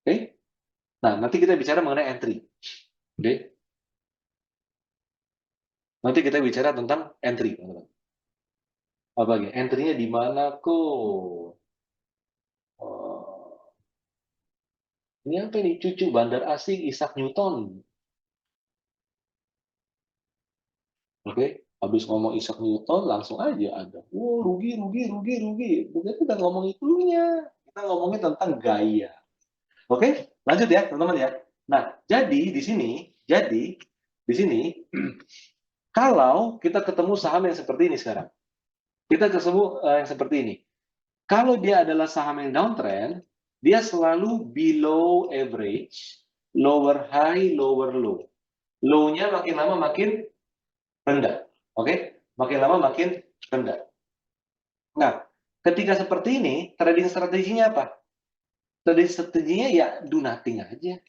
Oke? Nah, nanti kita bicara mengenai entry. Oke? Nanti kita bicara tentang entry, teman-teman. Apa lagi? Entry-nya di mana kok? Oh, ini apa ini? Cucu bandar asing Isaac Newton. Oke? Habis ngomong Isaac Newton, langsung aja ada. Wow, rugi. Bukan kita ngomong itunya. Kita ngomongin tentang gaya. Oke? Lanjut ya, teman-teman ya. Nah, jadi di sini, kalau kita ketemu saham yang seperti ini sekarang, kita ketemu yang seperti ini. Kalau dia adalah saham yang downtrend, dia selalu below average, lower high, lower low. Low-nya makin lama makin rendah. Oke? Makin lama makin rendah. Nah, ketika seperti ini, trading strateginya apa? Trading strateginya ya do nothing aja.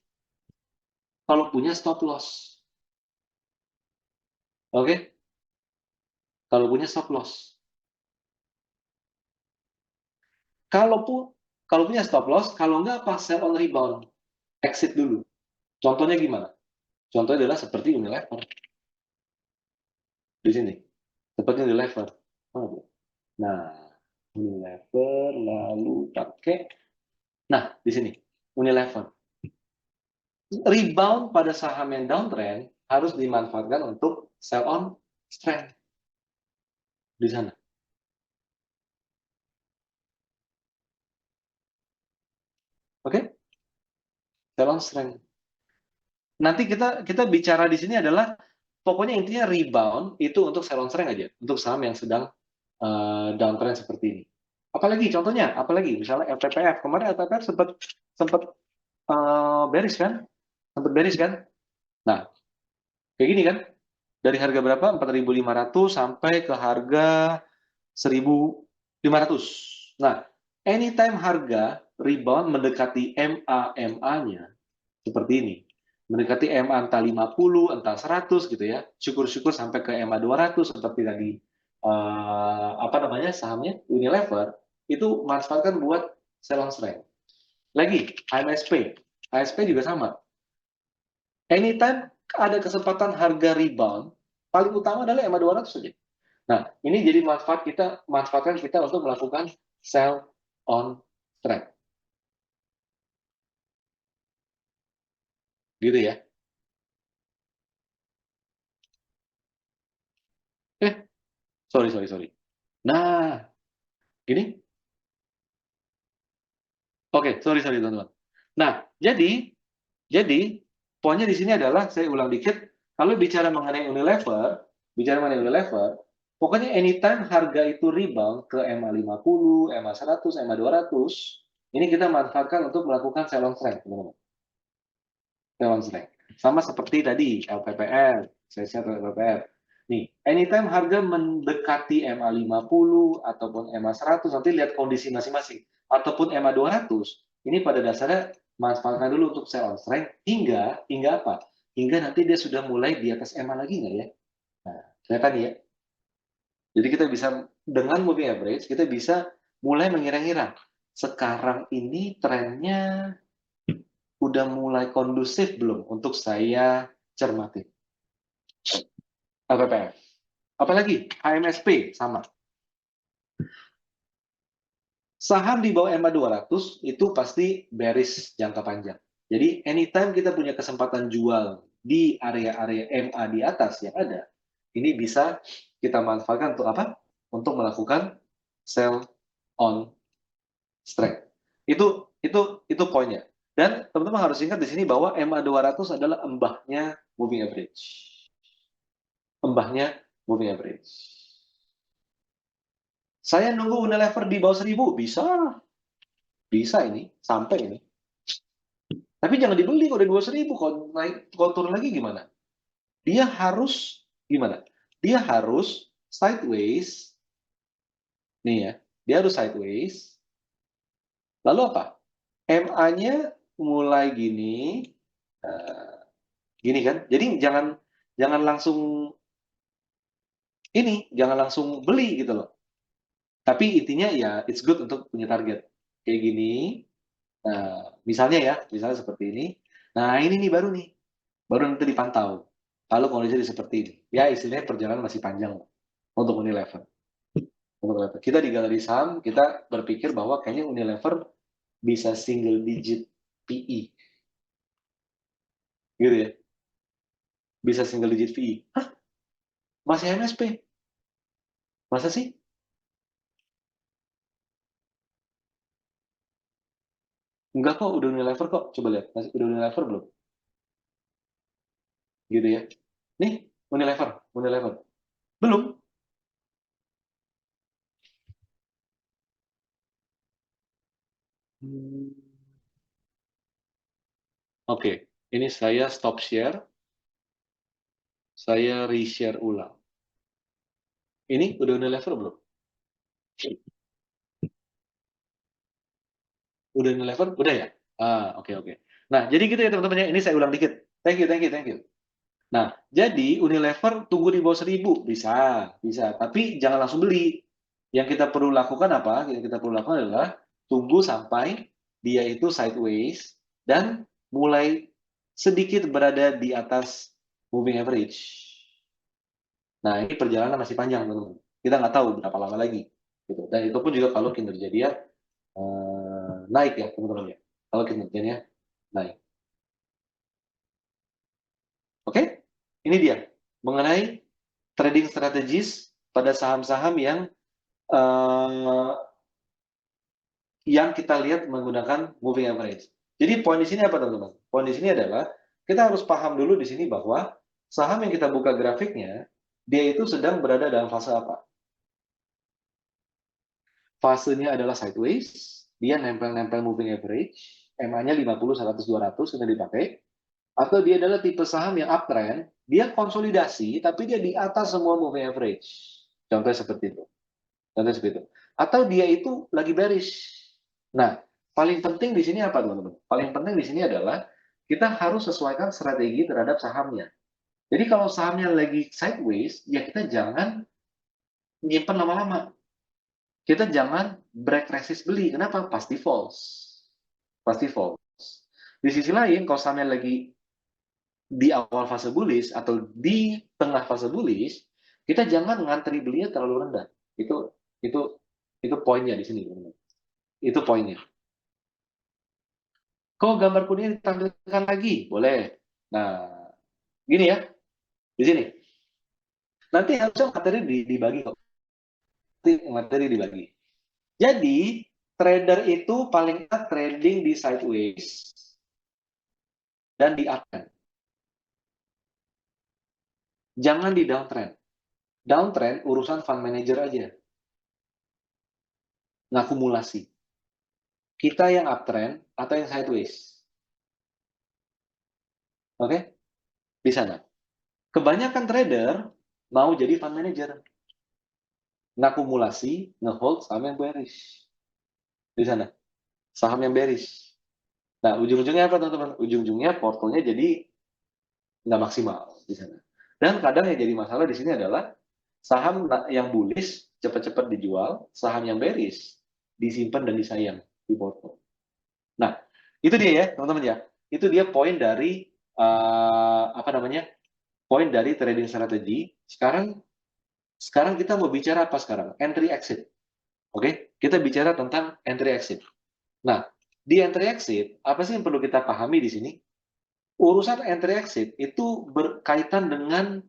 Kalau punya stop loss. Oke? Kalau punya stop loss. Kalau punya stop loss, kalau nggak pas sell on rebound, exit dulu. Contohnya gimana? Contohnya adalah seperti Unilever di sini. Seperti Unilever. Nah, Unilever lalu pakai. Nah, di sini Unilever. Rebound pada saham yang downtrend harus dimanfaatkan untuk sell on strength di sana. Oke? Sell on strength. Nanti kita bicara di sini adalah pokoknya intinya rebound itu untuk sell on strength aja, untuk saham yang sedang downtrend seperti ini. Apalagi contohnya, apalagi misalnya LTPF. Kemarin LTPF sempat sempat bearish kan? Sempat bearish kan? Nah, kayak gini kan? Dari harga berapa? 4.500 sampai ke harga 1.500. Nah, anytime harga rebound mendekati MA-MA-nya seperti ini. Mendekati MA entah 50, entah 100 gitu ya. Syukur-syukur sampai ke MA 200 seperti tadi apa namanya sahamnya Unilever itu manfaatkan buat sell on strength. Lagi HMSP. HSP juga sama. Anytime ada kesempatan harga rebound, paling utama adalah MA 200 saja. Nah, ini jadi manfaatkan kita untuk melakukan sell on strength. Gitu ya. Sorry. Nah, gini. Oke, sorry teman-teman. Nah, jadi poinnya di sini adalah saya ulang dikit, kalau bicara mengenai Unilever, pokoknya anytime harga itu rebound ke MA 50, MA 100, MA 200, ini kita manfaatkan untuk melakukan sell on strength, teman-teman. Sell on strength. Sama seperti tadi LPPR, saya share LPPR. Nih, anytime harga mendekati MA 50 ataupun MA 100, nanti lihat kondisi masing-masing. Ataupun MA 200, ini pada dasarnya manfaatkan dulu untuk sell on strength hingga apa? Hingga nanti dia sudah mulai di atas MA lagi nggak ya? Nah, Ya kan ya? Jadi kita bisa, dengan moving average, kita bisa mulai mengira-ngira. Sekarang ini trennya udah mulai kondusif belum untuk saya cermati. LPPF. Apalagi HMSP sama. Saham di bawah MA 200 itu pasti bearish jangka panjang. Jadi anytime kita punya kesempatan jual di area-area MA di atas yang ada, ini bisa kita manfaatkan untuk apa? Untuk melakukan sell on strength. Itu poinnya. Dan teman-teman harus ingat di sini bahwa MA 200 adalah embahnya moving average. Embahnya moving average. Saya nunggu Unilever di bawah 1000, bisa. Bisa ini, sampai ini. Tapi jangan dibeli kalau di 2.000, kalau naik, kalau turun lagi gimana? Dia harus gimana? Dia harus sideways, nih ya, dia harus sideways. Lalu apa? MA-nya mulai gini, gini kan? Jadi jangan langsung jangan langsung beli gitu loh. Tapi intinya ya, it's good untuk punya target kayak gini. Nah, misalnya seperti ini. Nah, ini nih baru nanti dipantau. Kalau kondisi seperti ini, ya istilahnya perjalanan masih panjang untuk Unilever. Kita di galeri saham, kita berpikir bahwa kayaknya Unilever bisa single digit PE. Gitu ya. Bisa single digit PE. Hah? Masih MSP? Masa sih? Enggak kok, udah Unilever kok. Coba lihat, masih udah Unilever belum? Gitu ya. Nih, Unilever. Belum. Hmm. Oke, ini saya stop share, saya reshare ulang. Ini udah Unilever belum? Udah Unilever? Udah ya? Oke, oke. Nah, jadi gitu ya teman-teman ya. Ini saya ulang dikit. Thank you. Nah, jadi Unilever tunggu di bawah 1000 bisa. Tapi jangan langsung beli. Yang kita perlu lakukan apa? Yang kita perlu lakukan adalah tunggu sampai dia itu sideways dan mulai sedikit berada di atas moving average. Nah, ini perjalanan masih panjang, teman-teman. Kita nggak tahu berapa lama lagi. Gitu. Dan itu pun juga kalau kinerja dia naik ya, teman-teman ya. Kalau kinerjanya naik. Oke? Ini dia. Mengenai trading strategis pada saham-saham yang kita lihat menggunakan moving average. Jadi poin di sini apa teman-teman? Poin di sini adalah kita harus paham dulu di sini bahwa saham yang kita buka grafiknya, dia itu sedang berada dalam fase apa? Fasenya adalah sideways, dia nempel-nempel moving average, MA-nya 50, 100, 200 sudah dipakai, atau dia adalah tipe saham yang uptrend, dia konsolidasi tapi dia di atas semua moving average. Contohnya seperti itu. Contohnya seperti itu. Atau dia itu lagi bearish. Nah, paling penting di sini apa, teman-teman? Paling penting di sini adalah kita harus sesuaikan strategi terhadap sahamnya. Jadi kalau sahamnya lagi sideways, ya kita jangan nyimpen lama-lama. Kita jangan break resist beli. Kenapa? Pasti false. Pasti false. Di sisi lain, kalau sahamnya lagi di awal fase bullish atau di tengah fase bullish, kita jangan ngantri belinya terlalu rendah. Itu itu poinnya di sini, teman-teman. Itu poinnya. Kok gambar kuningnya ditampilkan lagi? Boleh. Nah, gini ya, di sini. Nanti harusnya materi dibagi kok. Nanti materi dibagi. Jadi, trader itu paling enak trading di sideways dan di uptrend. Jangan di downtrend. Downtrend urusan fund manager aja. Ngakumulasi. Kita yang uptrend atau yang sideways. Oke? Di sana. Kebanyakan trader mau jadi fund manager. Ngakumulasi, ngehold saham yang bearish. Di sana. Saham yang bearish. Nah, ujung-ujungnya apa teman-teman? Ujung-ujungnya portonya jadi nggak maksimal di sana. Dan kadang yang jadi masalah di sini adalah saham yang bullish cepat-cepat dijual, saham yang bearish disimpan dan disayang, dipotong. Nah, itu dia ya, teman-teman ya. Itu dia poin dari apa namanya? Poin dari trading strategi. Sekarang kita mau bicara apa sekarang? Entry exit. Oke, kita bicara tentang entry exit. Nah, di entry exit, apa sih yang perlu kita pahami di sini? Urusan entry exit itu berkaitan dengan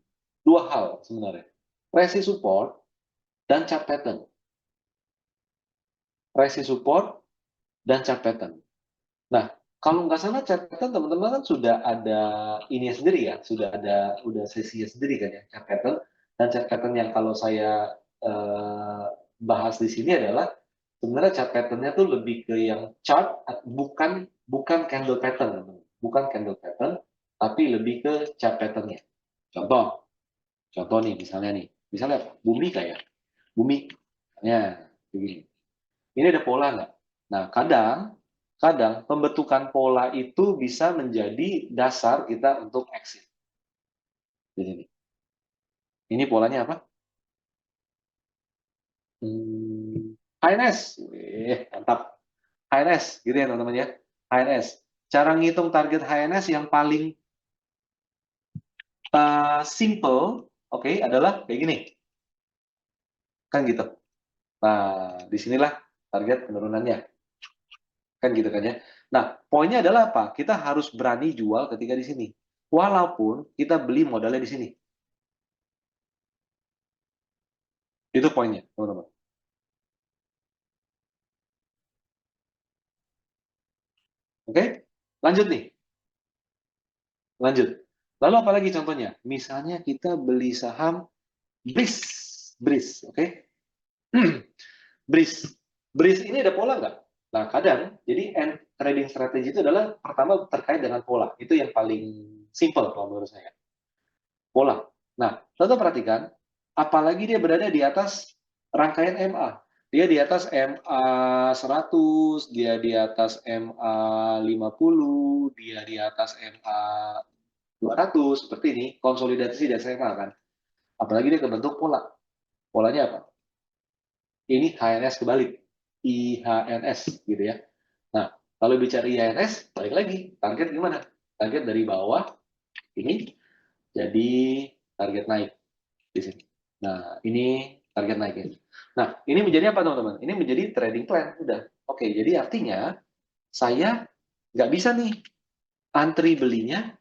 dua hal sebenarnya. Resist support dan chart pattern. Resist support dan chart pattern. Nah, kalau nggak salah chart pattern teman-teman kan sudah ada ini sendiri ya, sudah ada udah sesinya sendiri kan ya chart pattern. Dan chart pattern yang kalau saya bahas di sini adalah sebenarnya chart pattern-nya tuh lebih ke yang chart, bukan bukan candle pattern, bukan candle pattern, tapi lebih ke chart pattern-nya. Contoh, contoh nih misalnya bumi kayak bumi, ya begini. Ini ada pola nggak? Nah, kadang pembentukan pola itu bisa menjadi dasar kita untuk exit. Di sini. Ini polanya apa? HNS. Mantap. HNS, gitu ya teman-teman ya. HNS. Cara ngitung target HNS yang paling simple, oke, adalah kayak gini. Kan gitu. Nah, disinilah target penurunannya. Kan gitu kan ya. Nah, poinnya adalah apa? Kita harus berani jual ketika di sini. Walaupun kita beli modalnya di sini. Itu poinnya, teman-teman. Oke? Lanjut nih. Lanjut. Lalu apa lagi contohnya? Misalnya kita beli saham BRIS. BRIS, oke? BRIS. BRIS ini ada pola nggak? Nah, kadang, jadi trading strategi itu adalah pertama terkait dengan pola. Itu yang paling simple kalau menurut saya. Pola. Nah, tentu perhatikan, apalagi dia berada di atas rangkaian MA. Dia di atas MA 100, dia di atas MA 50, dia di atas MA 200, seperti ini, konsolidasi dan SMA kan. Apalagi dia kebentuk pola. Polanya apa? Ini HNS kebalik. IHNS gitu ya. Nah, kalau bicara IHNS, balik lagi. Target gimana? Target dari bawah, ini jadi target naik di sini. Nah, ini target naik ini. Nah, ini menjadi apa teman-teman? Ini menjadi trading plan. Udah. Oke, jadi artinya saya nggak bisa nih antri belinya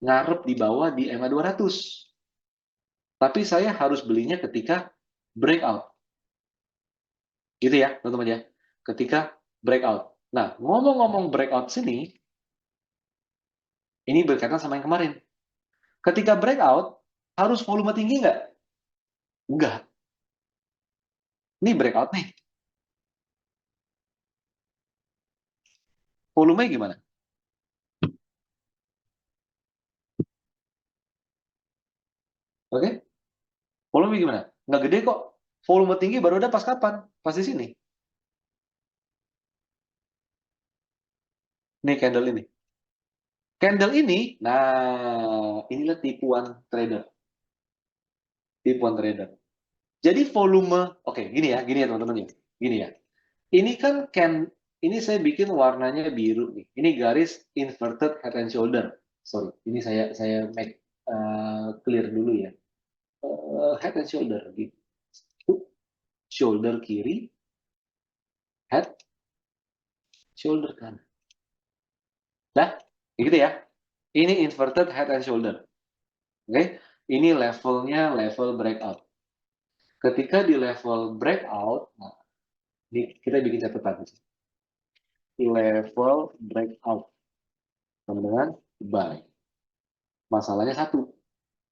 ngarep di bawah di EMA 200. Tapi saya harus belinya ketika breakout. Gitu ya, teman-teman ya. Ketika breakout. Nah, ngomong-ngomong breakout sini, ini berkaitan sama yang kemarin. Ketika breakout, harus volume tinggi nggak? Enggak. Ini breakout nih. Volumenya gimana? Oke? Volume gimana? Nggak gede kok. Volume tinggi baru ada pas kapan? Pas di sini. Nih candle ini. Candle ini, nah inilah tipuan trader. Tipuan trader. Jadi volume, oke gini ya teman-teman ya. Gini ya. Ini kan ini saya bikin warnanya biru nih. Ini garis inverted head and shoulder. Sorry, ini saya make clear dulu ya. Head and shoulder gitu. Shoulder kiri, head, shoulder kanan. Dah, gitu ya. Ini inverted head and shoulder. Oke, ini levelnya level breakout. Ketika di level breakout, nah, ini kita bikin catatan. Level breakout, teman-teman, buy. Masalahnya satu,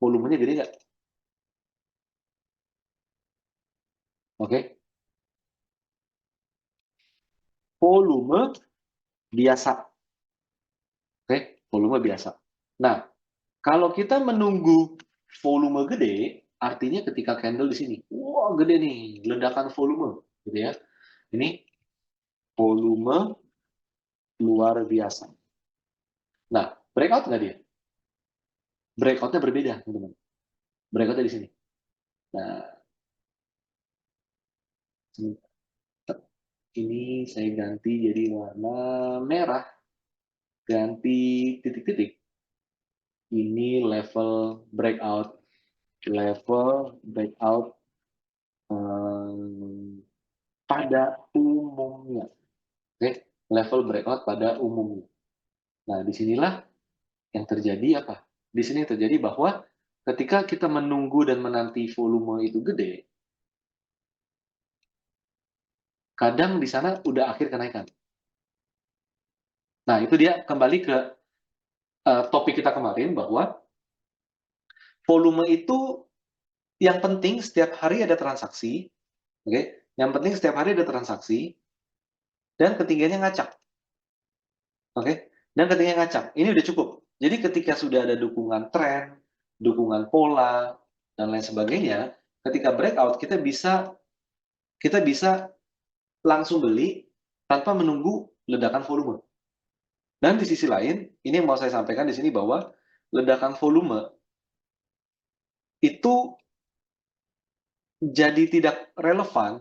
volumenya gede nggak? Oke, volume biasa. Oke, volume biasa. Nah, kalau kita menunggu volume gede, artinya ketika candle di sini, wah gede nih, ledakan volume, gitu ya. Ini volume luar biasa. Nah, breakout nggak dia? Breakoutnya berbeda, teman-teman. breakout di sini. Nah, ini saya ganti jadi warna merah, ganti titik-titik. Ini level breakout, pada umumnya. Oke, level breakout pada umumnya. Nah, disinilah yang terjadi apa? Di sini terjadi bahwa ketika kita menunggu dan menanti volume itu gede, kadang di sana udah akhir kenaikan. Nah, itu dia kembali ke topik kita kemarin bahwa volume itu yang penting setiap hari ada transaksi, oke? Okay? Yang penting setiap hari ada transaksi dan ketinggiannya ngacak, oke? Okay? Dan ketinggiannya ngacak. Ini udah cukup. Jadi ketika sudah ada dukungan tren, dukungan pola dan lain sebagainya, ketika breakout kita bisa langsung beli tanpa menunggu ledakan volume. Dan di sisi lain, ini yang mau saya sampaikan di sini bahwa ledakan volume itu jadi tidak relevan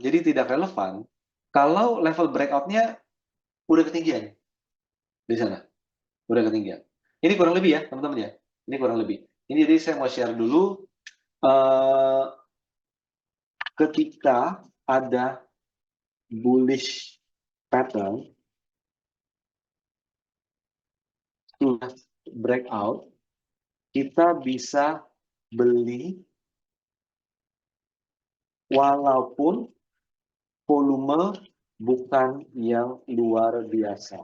kalau level breakout-nya udah ketinggian di sana, udah ketinggian. Ini kurang lebih ya, teman-teman ya. Ini kurang lebih. Ini jadi saya mau share dulu eh, ketika ada bullish pattern sudah breakout, kita bisa beli walaupun volume bukan yang luar biasa.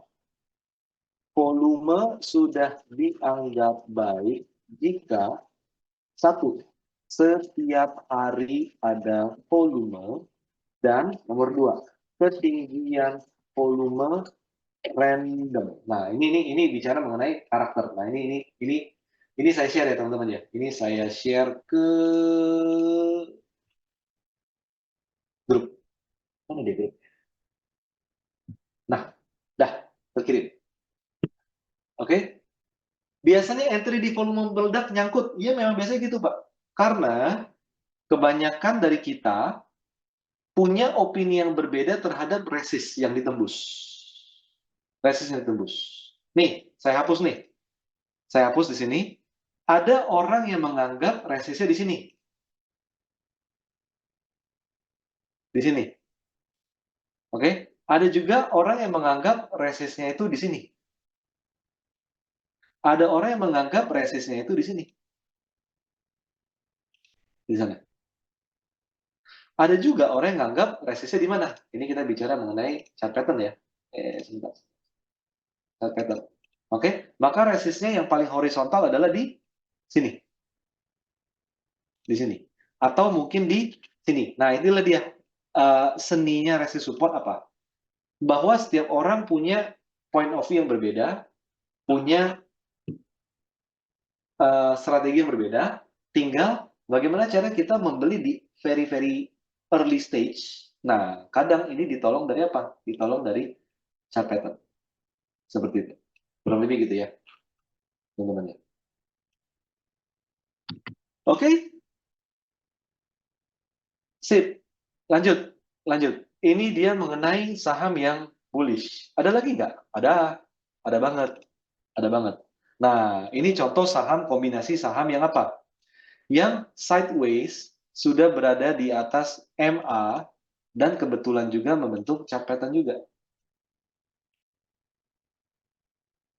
Volume sudah dianggap baik jika satu, setiap hari ada volume, dan nomor dua, ketinggian volume random. Nah, ini bicara mengenai karakter. Nah, ini saya share ya teman-teman ya. Ini saya share ke grup. Mana dia grup? Nah, dah terkirim. Oke. Biasanya entry di volume meledak nyangkut. Iya memang biasanya gitu, Pak. Karena kebanyakan dari kita punya opini yang berbeda terhadap resist yang ditembus. Resist yang ditembus. Nih, saya hapus nih. Saya hapus di sini. Ada orang yang menganggap resistnya di sini. Di sini. Oke? Ada juga orang yang menganggap resistnya itu di sini. Ada orang yang menganggap resistnya itu di sini. Di sana. Ada juga orang yang menganggap resistnya di mana. Ini kita bicara mengenai chart pattern ya. Sebentar. Chart pattern. Oke? Maka resistnya yang paling horizontal adalah di sini. Di sini. Atau mungkin di sini. Nah, inilah dia seninya resist support apa? Bahwa setiap orang punya point of view yang berbeda, punya strategi yang berbeda, tinggal bagaimana cara kita membeli di very very early stage. Nah, kadang ini ditolong dari apa? Ditolong dari chart pattern. Seperti itu. Kurang lebih gitu ya, teman-teman. Oke, sip. Lanjut, lanjut. Ini dia mengenai saham yang bullish. Ada lagi nggak? Ada banget, ada banget. Nah, ini contoh saham kombinasi saham yang apa? Yang sideways sudah berada di atas MA dan kebetulan juga membentuk chart pattern juga.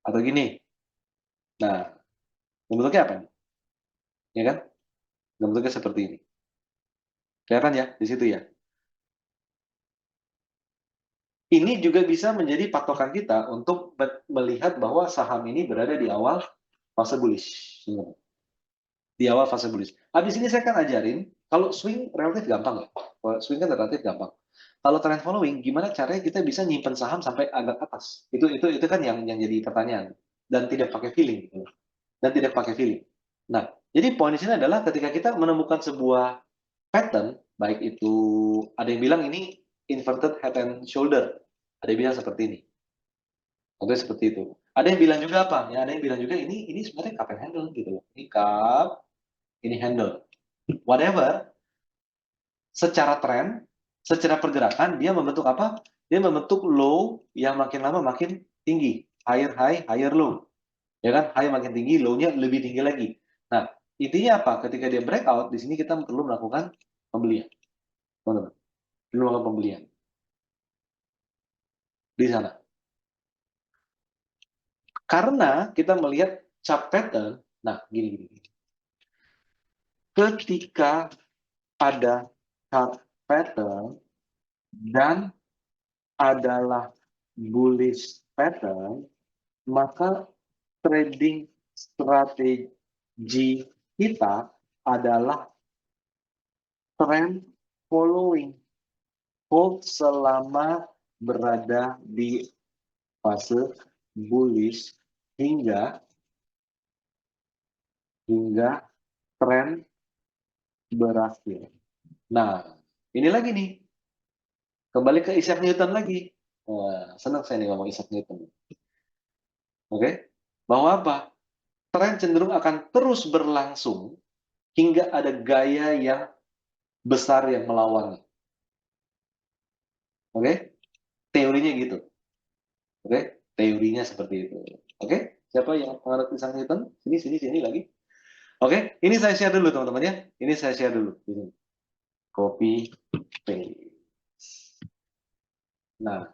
Atau gini. Nah, bentuknya apa? Ya kan? Bentuknya seperti ini. Kelihatan ya di situ ya. Ini juga bisa menjadi patokan kita untuk melihat bahwa saham ini berada di awal fase bullish. Di awal fase bullish. Habis ini saya akan ajarin, kalau swing relatif gampang ya. Swing kan relatif gampang. Kalau trend following, gimana caranya kita bisa nyimpen saham sampai agak atas? Itu kan yang jadi pertanyaan. Dan tidak pakai feeling. Dan tidak pakai feeling. Nah, jadi poin di sini adalah ketika kita menemukan sebuah pattern, baik itu ada yang bilang ini inverted head and shoulder, ada yang bilang seperti ini, atau seperti itu. Ada yang bilang juga apa? Ya, ada yang bilang juga ini sebenarnya cup and handle gitu loh. Ini cup, ini handle. whatever, secara tren, secara pergerakan, dia membentuk apa? Dia membentuk low yang makin lama makin tinggi. Higher high, higher low. Ya kan? High makin tinggi, low-nya lebih tinggi lagi. Nah, intinya apa? Ketika dia breakout, di sini kita perlu melakukan pembelian. Teman-teman. Perlu melakukan pembelian. Di sana. Karena kita melihat chart pattern, nah gini. Ketika ada chart pattern dan adalah bullish pattern, maka trading strategi kita adalah trend following, hold selama berada di fase bullish hingga tren berakhir. Nah, ini lagi nih, kembali ke Isaac Newton lagi. Wah, senang saya nih ngomong Isaac Newton. Oke, bahwa apa? Tren cenderung akan terus berlangsung hingga ada gaya yang besar yang melawannya. Oke, teorinya gitu. Oke, teorinya seperti itu. Oke, siapa yang mengerti Isaac Newton? Sini lagi. Oke, ini saya share dulu teman-teman ya. Ini saya share dulu. Ini. Copy, paste. Nah,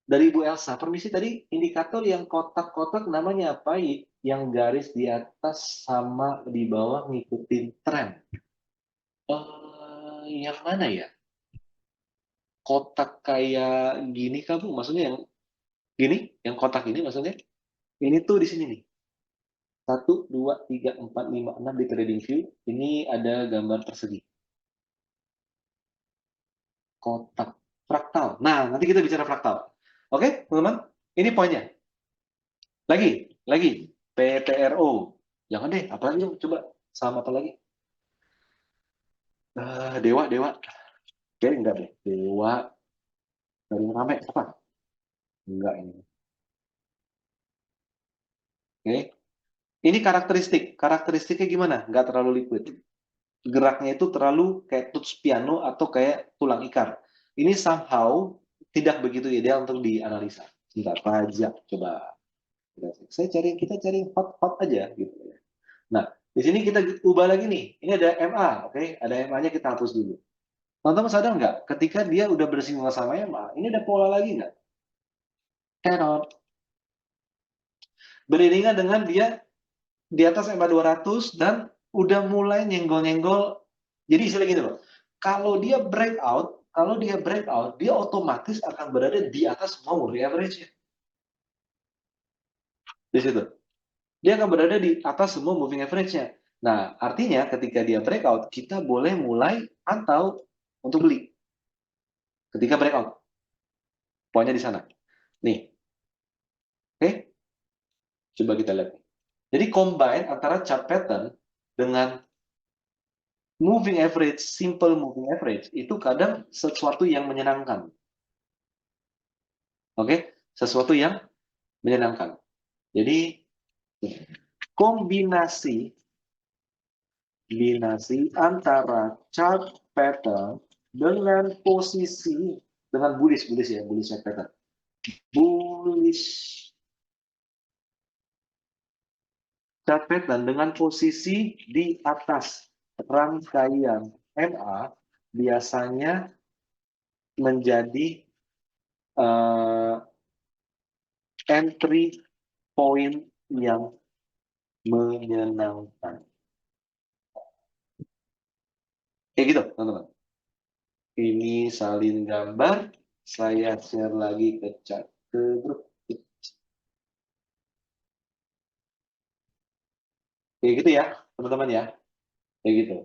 dari Ibu Elsa, permisi tadi indikator yang kotak-kotak namanya apa? Yang garis di atas sama di bawah ngikutin tren. Yang mana ya? Kotak kayak gini kamu? Maksudnya yang gini? Yang kotak ini maksudnya? Ini tuh di sini nih. 1, 2, 3, 4, 5, 6 di trading view. Ini ada gambar persegi. Kotak. Fraktal. Nah, nanti kita bicara fraktal. Oke, teman-teman? Ini poinnya. Lagi. PTRO. Jangan deh, apalagi dong? Coba. Sama apa lagi? Dewa. Oke, enggak deh. Dewa. Dari rame. Apa? Enggak ini. Oke. Ini karakteristik. Karakteristiknya gimana? Enggak terlalu liquid. Geraknya itu terlalu kayak tuts piano atau kayak tulang ikar. Ini somehow tidak begitu ideal untuk dianalisa. Sebentar, pajak. Coba. Kita cari hot aja gitu. Nah, di sini kita ubah lagi nih. Ini ada MA, oke? Ada MA-nya kita hapus dulu. Teman-teman sadar nggak? Ketika dia udah bersinggungan sama MA, ini ada pola lagi nggak? Cannot. Beriringan dengan dia di atas MA 200 dan udah mulai nyenggol-nyenggol. Jadi istilah gini loh. Kalau dia breakout, dia otomatis akan berada di atas semua moving average-nya. Di situ. Dia akan berada di atas semua moving average-nya. Nah, artinya ketika dia breakout, kita boleh mulai pantau untuk beli. Ketika breakout. Poinnya di sana. Nih. Oke? Coba kita lihat. Jadi combine antara chart pattern dengan moving average, simple moving average, itu kadang sesuatu yang menyenangkan. Oke? Sesuatu yang menyenangkan. Jadi kombinasi antara chart pattern dengan posisi dengan bullish chart pattern. Bullish chart pattern dengan posisi di atas rangkaian MA biasanya menjadi entry point yang menyenangkan. Kayak gitu, teman-teman. Ini salin gambar, saya share lagi ke chat ke grup. Kayak gitu ya, teman-teman ya. Kayak gitu.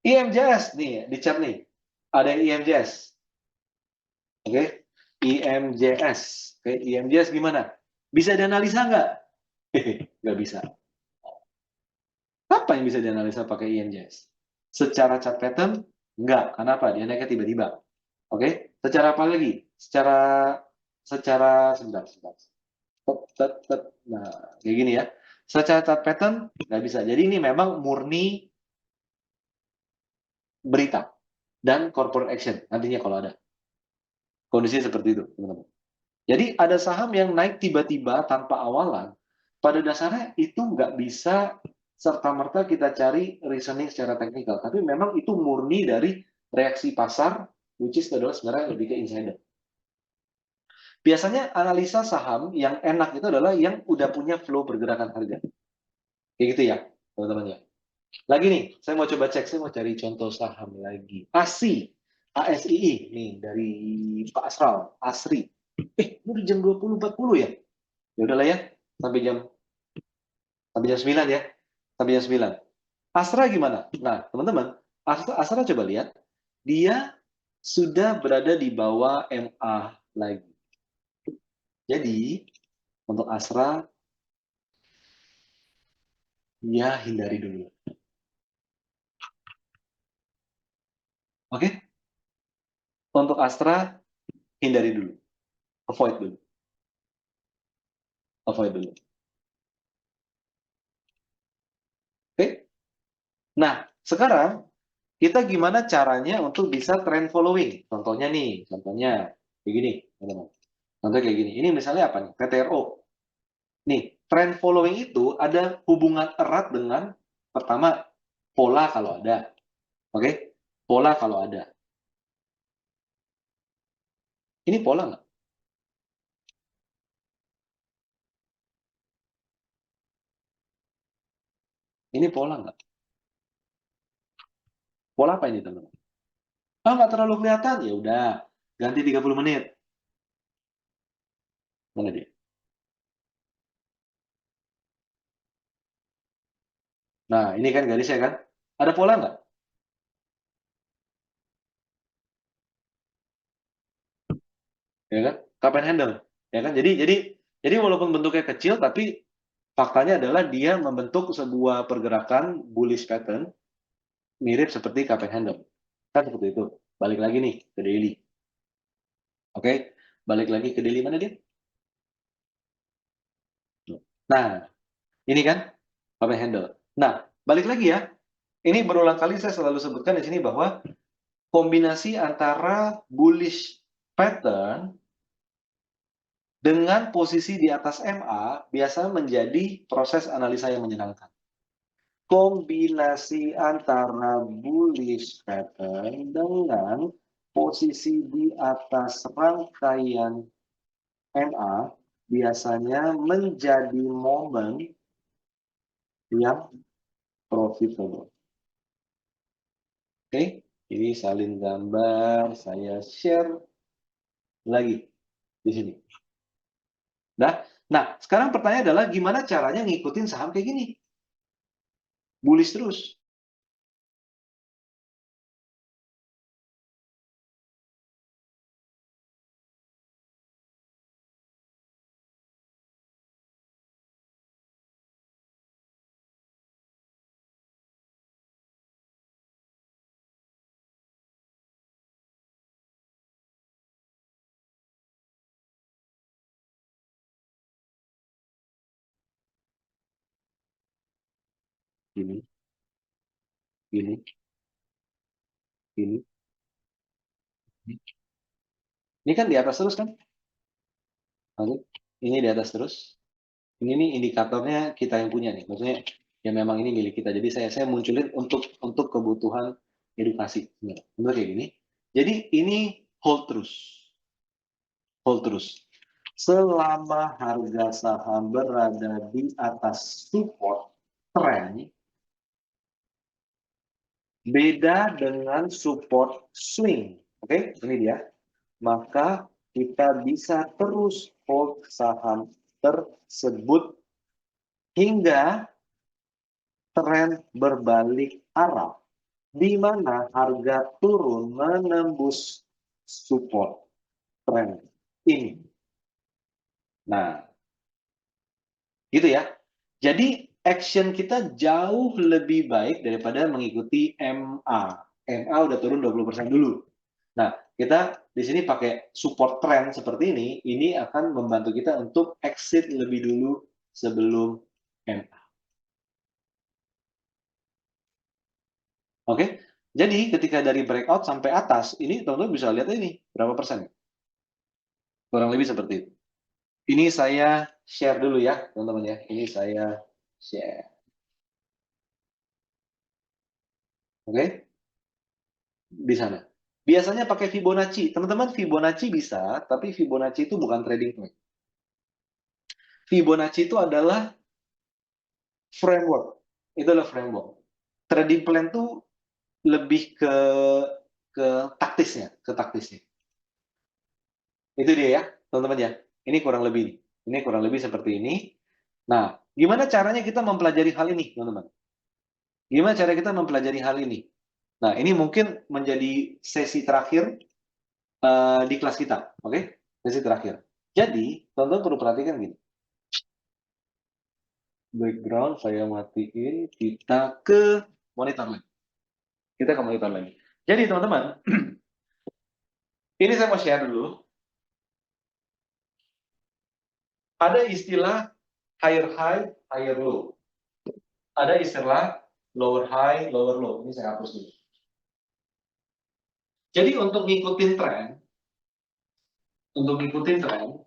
IMJS nih, di chat nih. Ada IMJS. Oke, IMJS. Oke, IMJS gimana? Bisa dianalisa nggak? Nggak bisa. Apa yang bisa dianalisa pakai IMJS? Secara chart pattern? Nggak. Kenapa? Dia naiknya tiba-tiba. Oke, secara apa lagi? Secara sebentar. Nah, kayak gini ya. Secara chart pattern nggak bisa. Jadi ini memang murni berita dan corporate action nantinya kalau ada. Kondisi seperti itu, teman-teman. Jadi ada saham yang naik tiba-tiba tanpa awalan, pada dasarnya itu nggak bisa serta-merta kita cari reasoning secara teknikal, tapi memang itu murni dari reaksi pasar, which is adalah sebenarnya lebih ke insider. Biasanya analisa saham yang enak itu adalah yang udah punya flow pergerakan harga. Kayak gitu ya, teman-teman ya. Lagi nih, saya mau coba cek, saya mau cari contoh saham lagi. ASI, ASII, nih dari Pak Asral, ASRI. Ini di jam 20.40 ya? Ya udahlah ya, sampai jam 9 ya. Sampai jam 9. Astra gimana? Nah, teman-teman, Astra coba lihat, dia sudah berada di bawah MA lagi. Jadi, untuk Astra, ya hindari dulu. Oke? Untuk Astra, hindari dulu. Avoid dulu. Avoid dulu. Oke? Nah, sekarang kita gimana caranya untuk bisa trend following? Contohnya nih, contohnya kayak gini, teman-teman. Contohnya kayak gini. Ini misalnya apa nih? PTRO. Nih, trend following itu ada hubungan erat dengan pertama pola kalau ada. Oke? Pola kalau ada. Ini pola nggak? Ini pola nggak? Pola apa ini, teman-teman? Ah, nggak terlalu kelihatan. Ya udah, ganti 30 menit. Mana dia? Nah, ini kan garisnya kan? Ada pola nggak? Ya kan? Cup and handle. Ya kan? Jadi walaupun bentuknya kecil, tapi faktanya adalah dia membentuk sebuah pergerakan bullish pattern mirip seperti cup and handle. Kan seperti itu. Balik lagi nih ke daily. Oke? Balik lagi ke daily mana dia? Nah, ini kan cup and handle. Nah, balik lagi ya. Ini berulang kali saya selalu sebutkan di sini bahwa kombinasi antara bullish pattern dengan posisi di atas MA biasa menjadi proses analisa yang menyenangkan. Kombinasi antara bullish pattern dengan posisi di atas rangkaian MA biasanya menjadi momen yang profitable. Oke, ini salin gambar, saya share lagi di sini. Nah, sekarang pertanyaan adalah gimana caranya ngikutin saham kayak gini? Bullish terus. Gini, gini, gini. Ini kan di atas terus kan? Oke. Ini di atas terus. Ini nih indikatornya kita yang punya nih. Maksudnya ya memang ini milik kita. Jadi saya munculin untuk kebutuhan edukasi. Benar kayak gini. Jadi ini hold terus. Hold terus. Selama harga saham berada di atas support trend, beda dengan support swing. Oke, ini dia. Maka kita bisa terus hold saham tersebut hingga tren berbalik arah, di mana harga turun menembus support tren ini. Nah, gitu ya. Jadi action kita jauh lebih baik daripada mengikuti MA. MA udah turun 20% dulu. Nah, kita di sini pakai support trend seperti ini akan membantu kita untuk exit lebih dulu sebelum MA. Oke, jadi ketika dari breakout sampai atas, ini teman-teman bisa lihat ini berapa persen? Kurang lebih seperti itu. Ini saya share dulu ya, teman-teman ya. Ini saya share. Oke, di sana. Biasanya pakai Fibonacci. Teman-teman, Fibonacci bisa, tapi Fibonacci itu bukan trading plan. Fibonacci itu adalah framework. Itu adalah framework. Trading plan itu lebih ke taktisnya, ke taktisnya. Itu dia ya, teman-teman ya. Ini kurang lebih nih. Ini kurang lebih seperti ini. Nah, gimana caranya kita mempelajari hal ini, teman-teman? Gimana cara kita mempelajari hal ini? Nah, ini mungkin menjadi sesi terakhir di kelas kita, oke? Sesi terakhir. Jadi, teman-teman perlu perhatikan gini. Background saya matiin, kita ke monitor lagi. Kita ke monitor lagi. Jadi, teman-teman, ini saya mau share dulu. Ada istilah higher high, higher low. Ada istilah lower high, lower low. Ini saya hapus dulu. Jadi untuk ngikutin tren,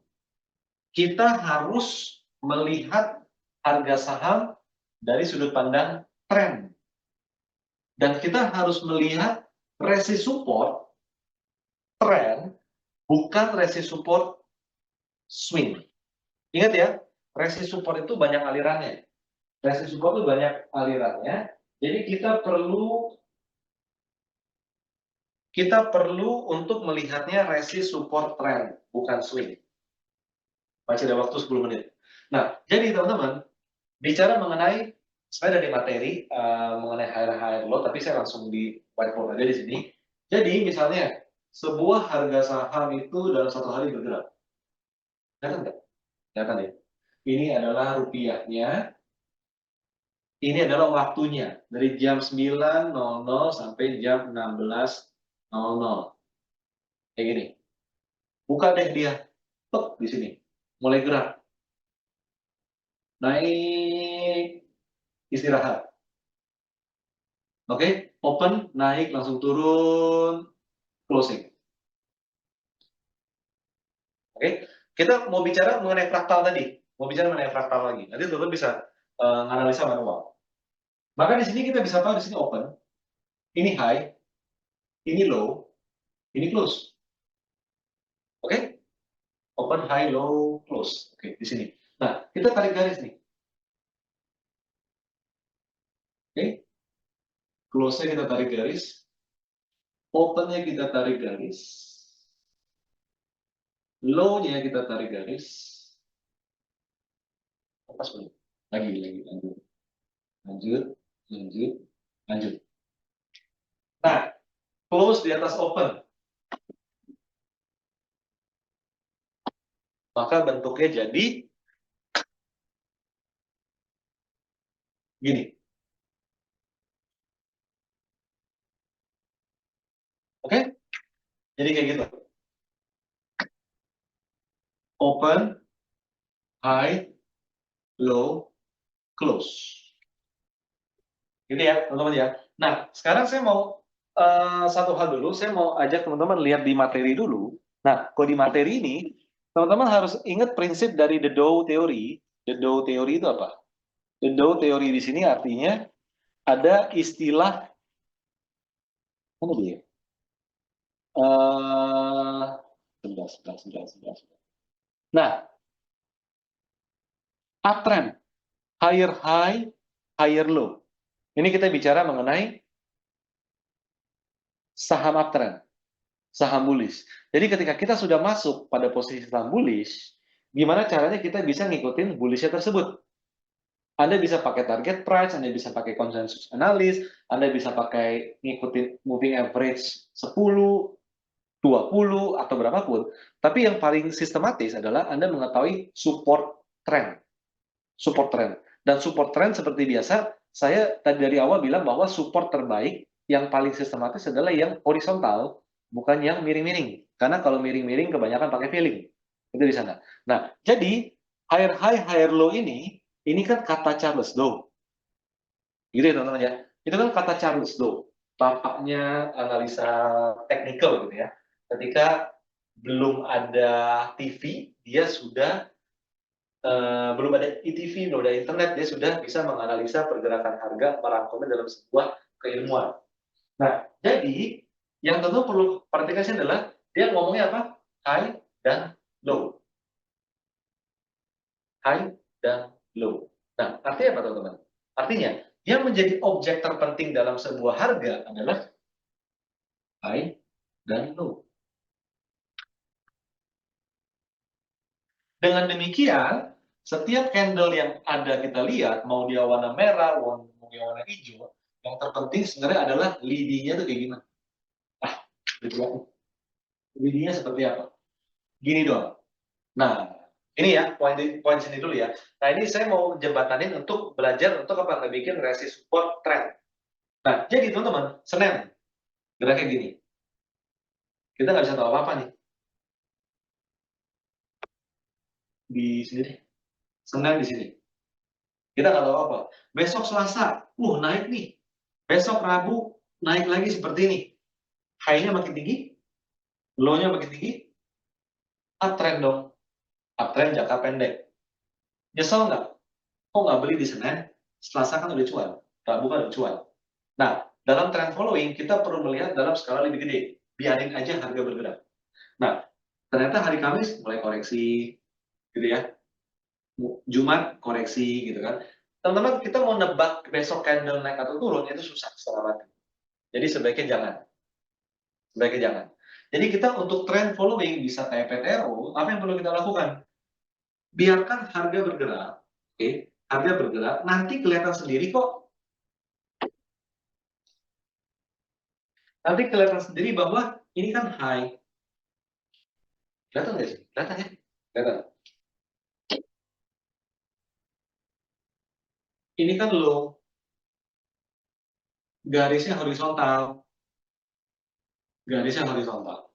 kita harus melihat harga saham dari sudut pandang tren. Dan kita harus melihat resist support tren, bukan resist support swing. Ingat ya, resist support itu banyak alirannya. Resist support itu banyak alirannya. Jadi kita perlu untuk melihatnya resist support trend, bukan swing. Masih ada waktu 10 menit. Nah, jadi teman-teman, bicara mengenai, saya dari materi mengenai higher low, tapi saya langsung di whiteboard aja di sini. Jadi misalnya, sebuah harga saham itu dalam satu hari bergerak. Kelihatan nggak? Kelihatan ya? Ini adalah rupiahnya, ini adalah waktunya, dari jam 9.00 sampai jam 16.00. Kayak gini. Buka deh dia, tuk, di sini. Mulai gerak. Naik, istirahat. Oke, open, naik, langsung turun, closing. Oke, kita mau bicara mengenai fraktal tadi. Mau bicara mengenai fraktal lagi. Nanti teman-teman bisa analisa manual. Maka di sini kita bisa tahu di sini open, ini high, ini low, ini close. Oke? Open, high, low, close. Oke, di sini. Nah, kita tarik garis nih. Oke? Close-nya kita tarik garis. Open-nya kita tarik garis. Low-nya kita tarik garis. Lepas belum? Lagi, lanjut. Lanjut. Nah, close di atas open. Maka bentuknya jadi gini. Oke? Jadi kayak gitu. Open, high, low, close. Gitu ya, teman-teman ya. Nah, sekarang saya mau satu hal dulu. Saya mau ajak teman-teman lihat di materi dulu. Nah, kalau di materi ini, teman-teman harus ingat prinsip dari the Dow Theory. The Dow Theory itu apa? The Dow Theory di sini artinya ada istilah mana dia? Sebentar. Nah, uptrend, higher high, higher low. Ini kita bicara mengenai saham uptrend, saham bullish. Jadi ketika kita sudah masuk pada posisi saham bullish, gimana caranya kita bisa ngikutin bullishnya tersebut? Anda bisa pakai target price, Anda bisa pakai konsensus analis, Anda bisa pakai ngikutin moving average 10, 20, atau berapapun. Tapi yang paling sistematis adalah Anda mengetahui support trend. Support trend. Dan support trend seperti biasa, saya tadi dari awal bilang bahwa support terbaik yang paling sistematis adalah yang horizontal, bukan yang miring-miring. Karena kalau miring-miring kebanyakan pakai feeling. Itu di sana. Nah, jadi higher high, higher low ini kan kata Charles Dow. Gitu ya teman-teman ya. Itu kan kata Charles Dow. bapaknya analisa teknikal gitu ya. Ketika belum ada TV, dia sudah belum ada ITV, belum ada internet, dia sudah bisa menganalisa pergerakan harga, merangkumnya dalam sebuah keilmuan. Nah, jadi yang tentu perlu perhatikan adalah dia ngomongnya apa? High dan low. High dan low. Nah, artinya apa teman-teman? Artinya, yang menjadi objek terpenting dalam sebuah harga adalah high dan low. Dengan demikian, setiap candle yang ada kita lihat, mau dia warna merah, mau dia warna hijau, yang terpenting sebenarnya adalah leading-nya tuh kayak gimana. Ah, gitu ya. Leading-nya seperti apa? Gini doang. Nah, ini ya, poin sini dulu ya. Nah, ini saya mau jembatanin untuk belajar untuk apa? Bikin resist support trend. Nah, jadi teman-teman, Senin, geraknya gini. Kita nggak bisa tahu apa-apa nih. Di sini deh. Senin di sini. Kita nggak tahu apa. Besok Selasa, naik nih. Besok Rabu, naik lagi seperti ini. High-nya makin tinggi, low-nya makin tinggi, uptrend dong. Uptrend jangka pendek. Nyesel nggak? Kok nggak beli di Senin? Selasa kan udah cuan. Rabu kan udah cuan. Nah, dalam trend following, kita perlu melihat dalam skala lebih gede. Biarin aja harga bergerak. Nah, ternyata hari Kamis mulai koreksi, gitu ya. Jumat koreksi, gitu kan. Teman-teman, kita mau nebak besok candle naik atau turun, itu susah setengah mati. Jadi sebaiknya jangan. Sebaiknya jangan. Jadi kita untuk trend following bisa kayak PTRO, apa yang perlu kita lakukan? Biarkan harga bergerak, oke? Harga bergerak, nanti kelihatan sendiri kok. Nanti kelihatan sendiri bahwa ini kan high. Kelihatan nggak sih? Kelihatan ya? Kelihatan. Ini kan low, garisnya horizontal. Garisnya horizontal.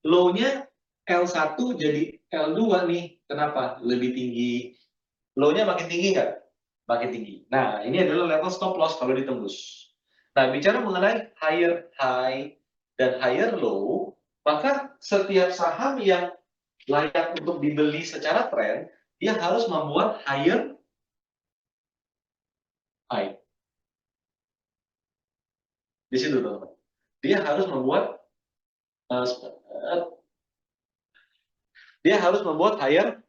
Low-nya L1 jadi L2 nih. Kenapa? Lebih tinggi. Low-nya makin tinggi nggak? Makin tinggi. Nah, ini adalah level stop loss kalau ditembus. Nah, bicara mengenai higher high dan higher low, maka setiap saham yang layak untuk dibeli secara tren, dia harus membuat higher high. Di situ, teman-teman. Dia harus membuat dia harus membuat higher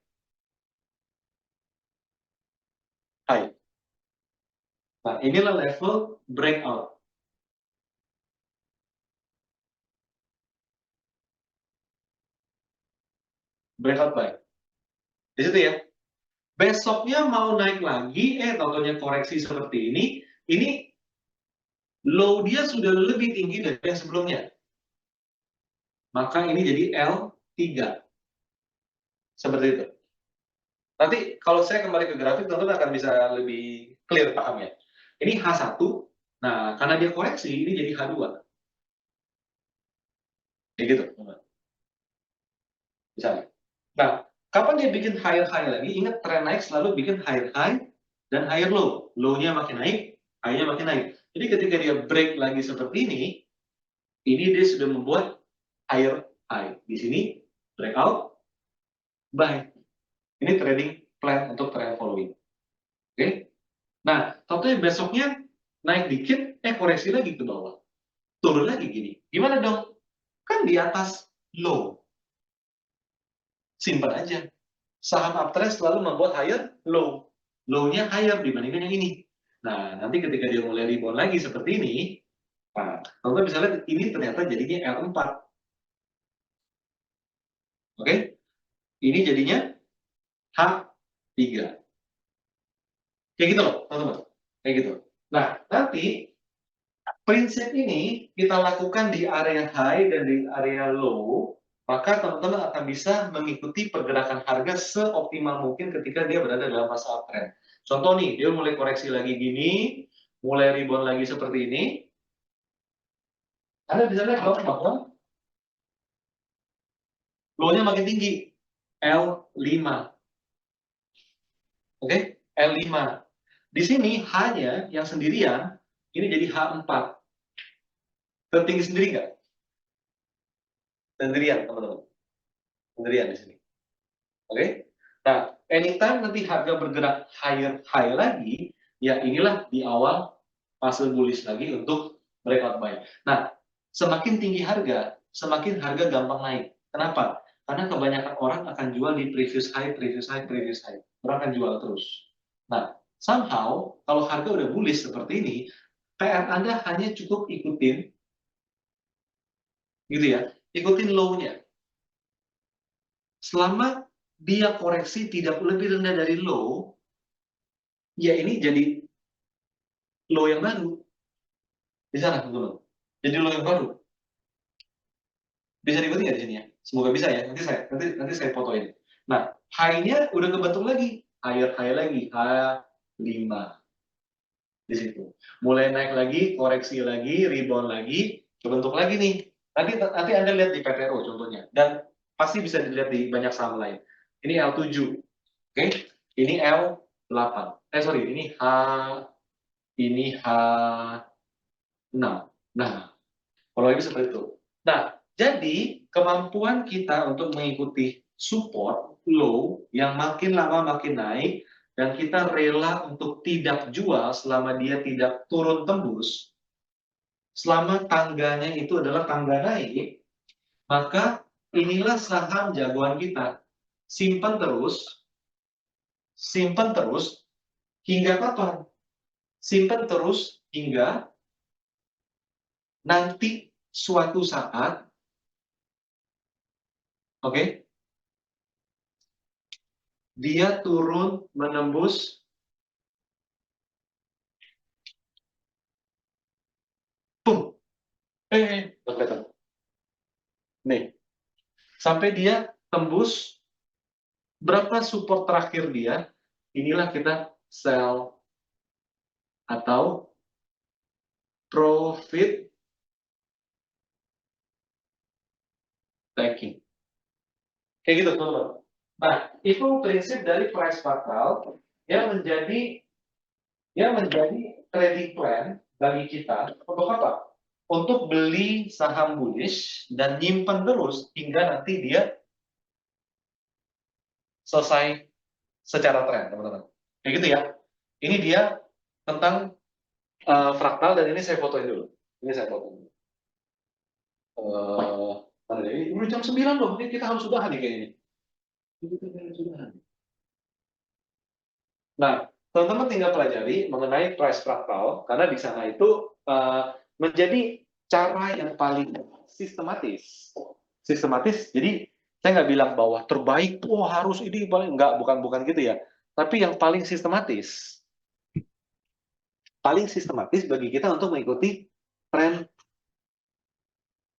high. Nah, inilah level breakout. Breakout buy. Di situ ya. Besoknya mau naik lagi, contohnya koreksi seperti ini low dia sudah lebih tinggi dari yang sebelumnya. Maka ini jadi L3. Seperti itu. Nanti kalau saya kembali ke grafik, teman-teman akan bisa lebih clear pahamnya. Ini H1, nah karena dia koreksi, ini jadi H2. Kayak gitu, teman-teman. Misalnya. Nah, kapan dia bikin higher high lagi? Ingat, tren naik selalu bikin higher high dan higher low. Low-nya makin naik, high-nya makin naik. Jadi ketika dia break lagi seperti ini dia sudah membuat higher high. Di sini breakout, buy. Ini trading plan untuk trend following. Oke? Nah, tentunya besoknya naik dikit, koreksi lagi ke bawah. Turun lagi gini. Gimana dong? Kan di atas low. Simpan aja. Saham uptrend selalu membuat higher low. Low-nya higher dibandingkan yang ini. Nah, nanti ketika dia mulai rebound lagi seperti ini, nah, teman-teman bisa lihat ini ternyata jadinya L4. Oke? Ini jadinya H3. Kayak gitu loh, teman-teman. Kayak gitu. Nah, nanti prinsip ini kita lakukan di area high dan di area low, maka teman-teman akan bisa mengikuti pergerakan harga seoptimal mungkin ketika dia berada dalam masa uptrend. Contoh nih, dia mulai koreksi lagi gini, mulai rebound lagi seperti ini. Anda bisa lihat bahwa low-nya makin tinggi, L5. Oke, L5. Di sini hanya yang sendirian ini jadi H4. Tertinggi sendiri nggak? Sendirian, teman-teman. Sendirian di sini. Oke? Nah, anytime nanti harga bergerak higher lagi, ya inilah di awal fase bullish lagi untuk breakout buy. Nah, semakin tinggi harga, semakin harga gampang naik. Kenapa? Karena kebanyakan orang akan jual di previous high, previous high, previous high. Orang akan jual terus. Nah, somehow, kalau harga udah bullish seperti ini, PR Anda hanya cukup ikutin, gitu ya, ikutin low-nya. Selama dia koreksi tidak lebih rendah dari low, ya ini jadi low yang baru. Di sana, teman-teman. Jadi low yang baru. Bisa diikuti nggak di sini ya? Semoga bisa ya. Nanti saya fotoin. Nah, high-nya udah kebentuk lagi. Higher high lagi. H5 di situ. Mulai naik lagi, koreksi lagi, rebound lagi, kebentuk lagi nih. Nanti Anda lihat di PTO contohnya. Dan pasti bisa dilihat di banyak saham lain. Ini L7. Oke? Ini L8. Sorry, ini H6. Nah, kalau ini seperti itu. Nah, jadi kemampuan kita untuk mengikuti support low yang makin lama makin naik dan kita rela untuk tidak jual selama dia tidak turun tembus, selama tangganya itu adalah tangga naik, maka inilah saham jagoan kita. Simpan terus hingga kapan? Simpan terus hingga nanti suatu saat, oke, dia turun menembus pum. Kelihatan. Nih, sampai dia tembus berapa support terakhir dia, inilah kita sell atau profit taking. Kayak gitu, teman-teman. Nah, itu prinsip dari price fractal yang menjadi trading plan bagi kita untuk apa? Untuk beli saham bullish dan nyimpan terus hingga nanti dia selesai secara tren, teman-teman. Kayak gitu ya. Ini dia tentang fraktal dan ini saya fotoin dulu. Ini saya fotoin. Mana ini? Udah jam 9 loh. Ini kita harus sudahan nih kayak ini. Nah, teman-teman tinggal pelajari mengenai price fraktal karena di sana itu menjadi cara yang paling sistematis. Sistematis. Jadi saya nggak bilang bahwa terbaik, wah harus ini paling nggak, bukan gitu ya. Tapi yang paling sistematis bagi kita untuk mengikuti tren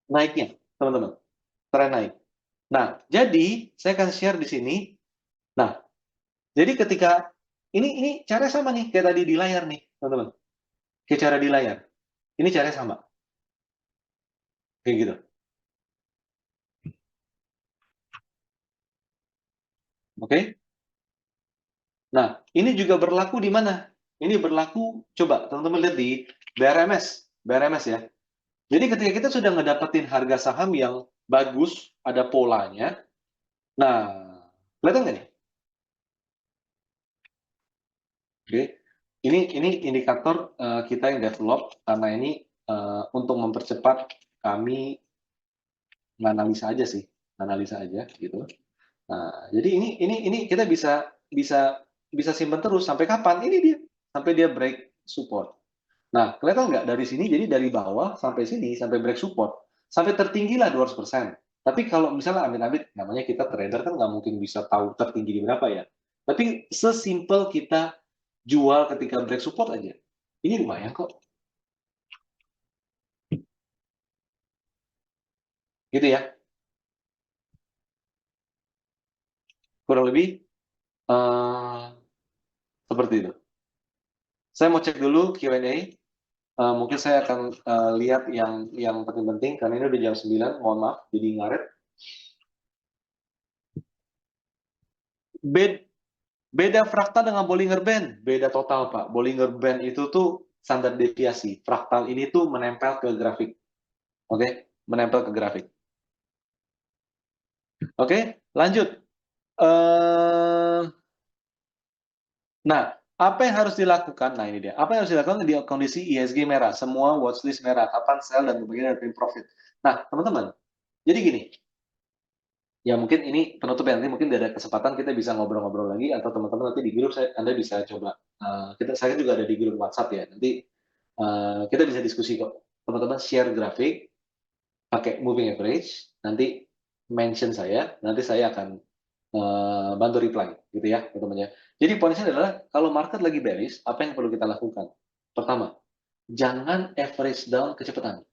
naiknya, teman-teman. Tren naik. Nah, jadi saya akan share di sini. Nah, jadi ketika ini cara sama nih kayak tadi di layar nih, teman-teman. Kayak cara di layar. Ini caranya sama. Kayak gitu. Oke? Nah, ini juga berlaku di mana? Ini berlaku, coba teman-teman lihat di BRMS ya. Jadi ketika kita sudah ngedapetin harga saham yang bagus, ada polanya. Nah, kelihatan nggak nih? Oke. Ini indikator kita yang develop karena ini untuk mempercepat kami menganalisa aja sih, analisa aja gitu. Nah, jadi ini kita bisa simpan terus sampai kapan? Ini dia sampai dia break support. Nah, kelihatan nggak dari sini? Jadi dari bawah sampai sini sampai break support sampai tertinggi lah 200%. Tapi kalau misalnya amit-amit, namanya kita trader kan nggak mungkin bisa tahu tertinggi di berapa ya. Tapi sesimpel kita jual ketika break support aja, ini lumayan kok. Gitu ya. Kurang lebih seperti itu. Saya mau cek dulu Q&A. Mungkin saya akan lihat yang penting-penting karena ini udah jam 9, mohon maaf jadi ngaret. Beda fraktal dengan Bollinger Band, beda total Pak. Bollinger Band itu tuh standar deviasi. Fraktal ini tuh menempel ke grafik. Oke, menempel ke grafik. Oke, lanjut. Nah, apa yang harus dilakukan? Nah, ini dia. Apa yang harus dilakukan di kondisi ISG merah? Semua watchlist merah. Kapan sell dan kemudian dari profit. Nah, teman-teman. Jadi gini. Ya mungkin ini penutup ya. Nanti mungkin ada kesempatan kita bisa ngobrol-ngobrol lagi. Atau teman-teman nanti di grup Anda bisa coba. Saya juga ada di grup WhatsApp ya. Nanti kita bisa diskusi kok. Teman-teman share grafik. Pakai moving average. Nanti mention saya. Nanti saya akan bantu reply gitu ya teman-teman ya. Jadi poinnya adalah kalau market lagi bearish, apa yang perlu kita lakukan? Pertama, jangan average down kecepatan.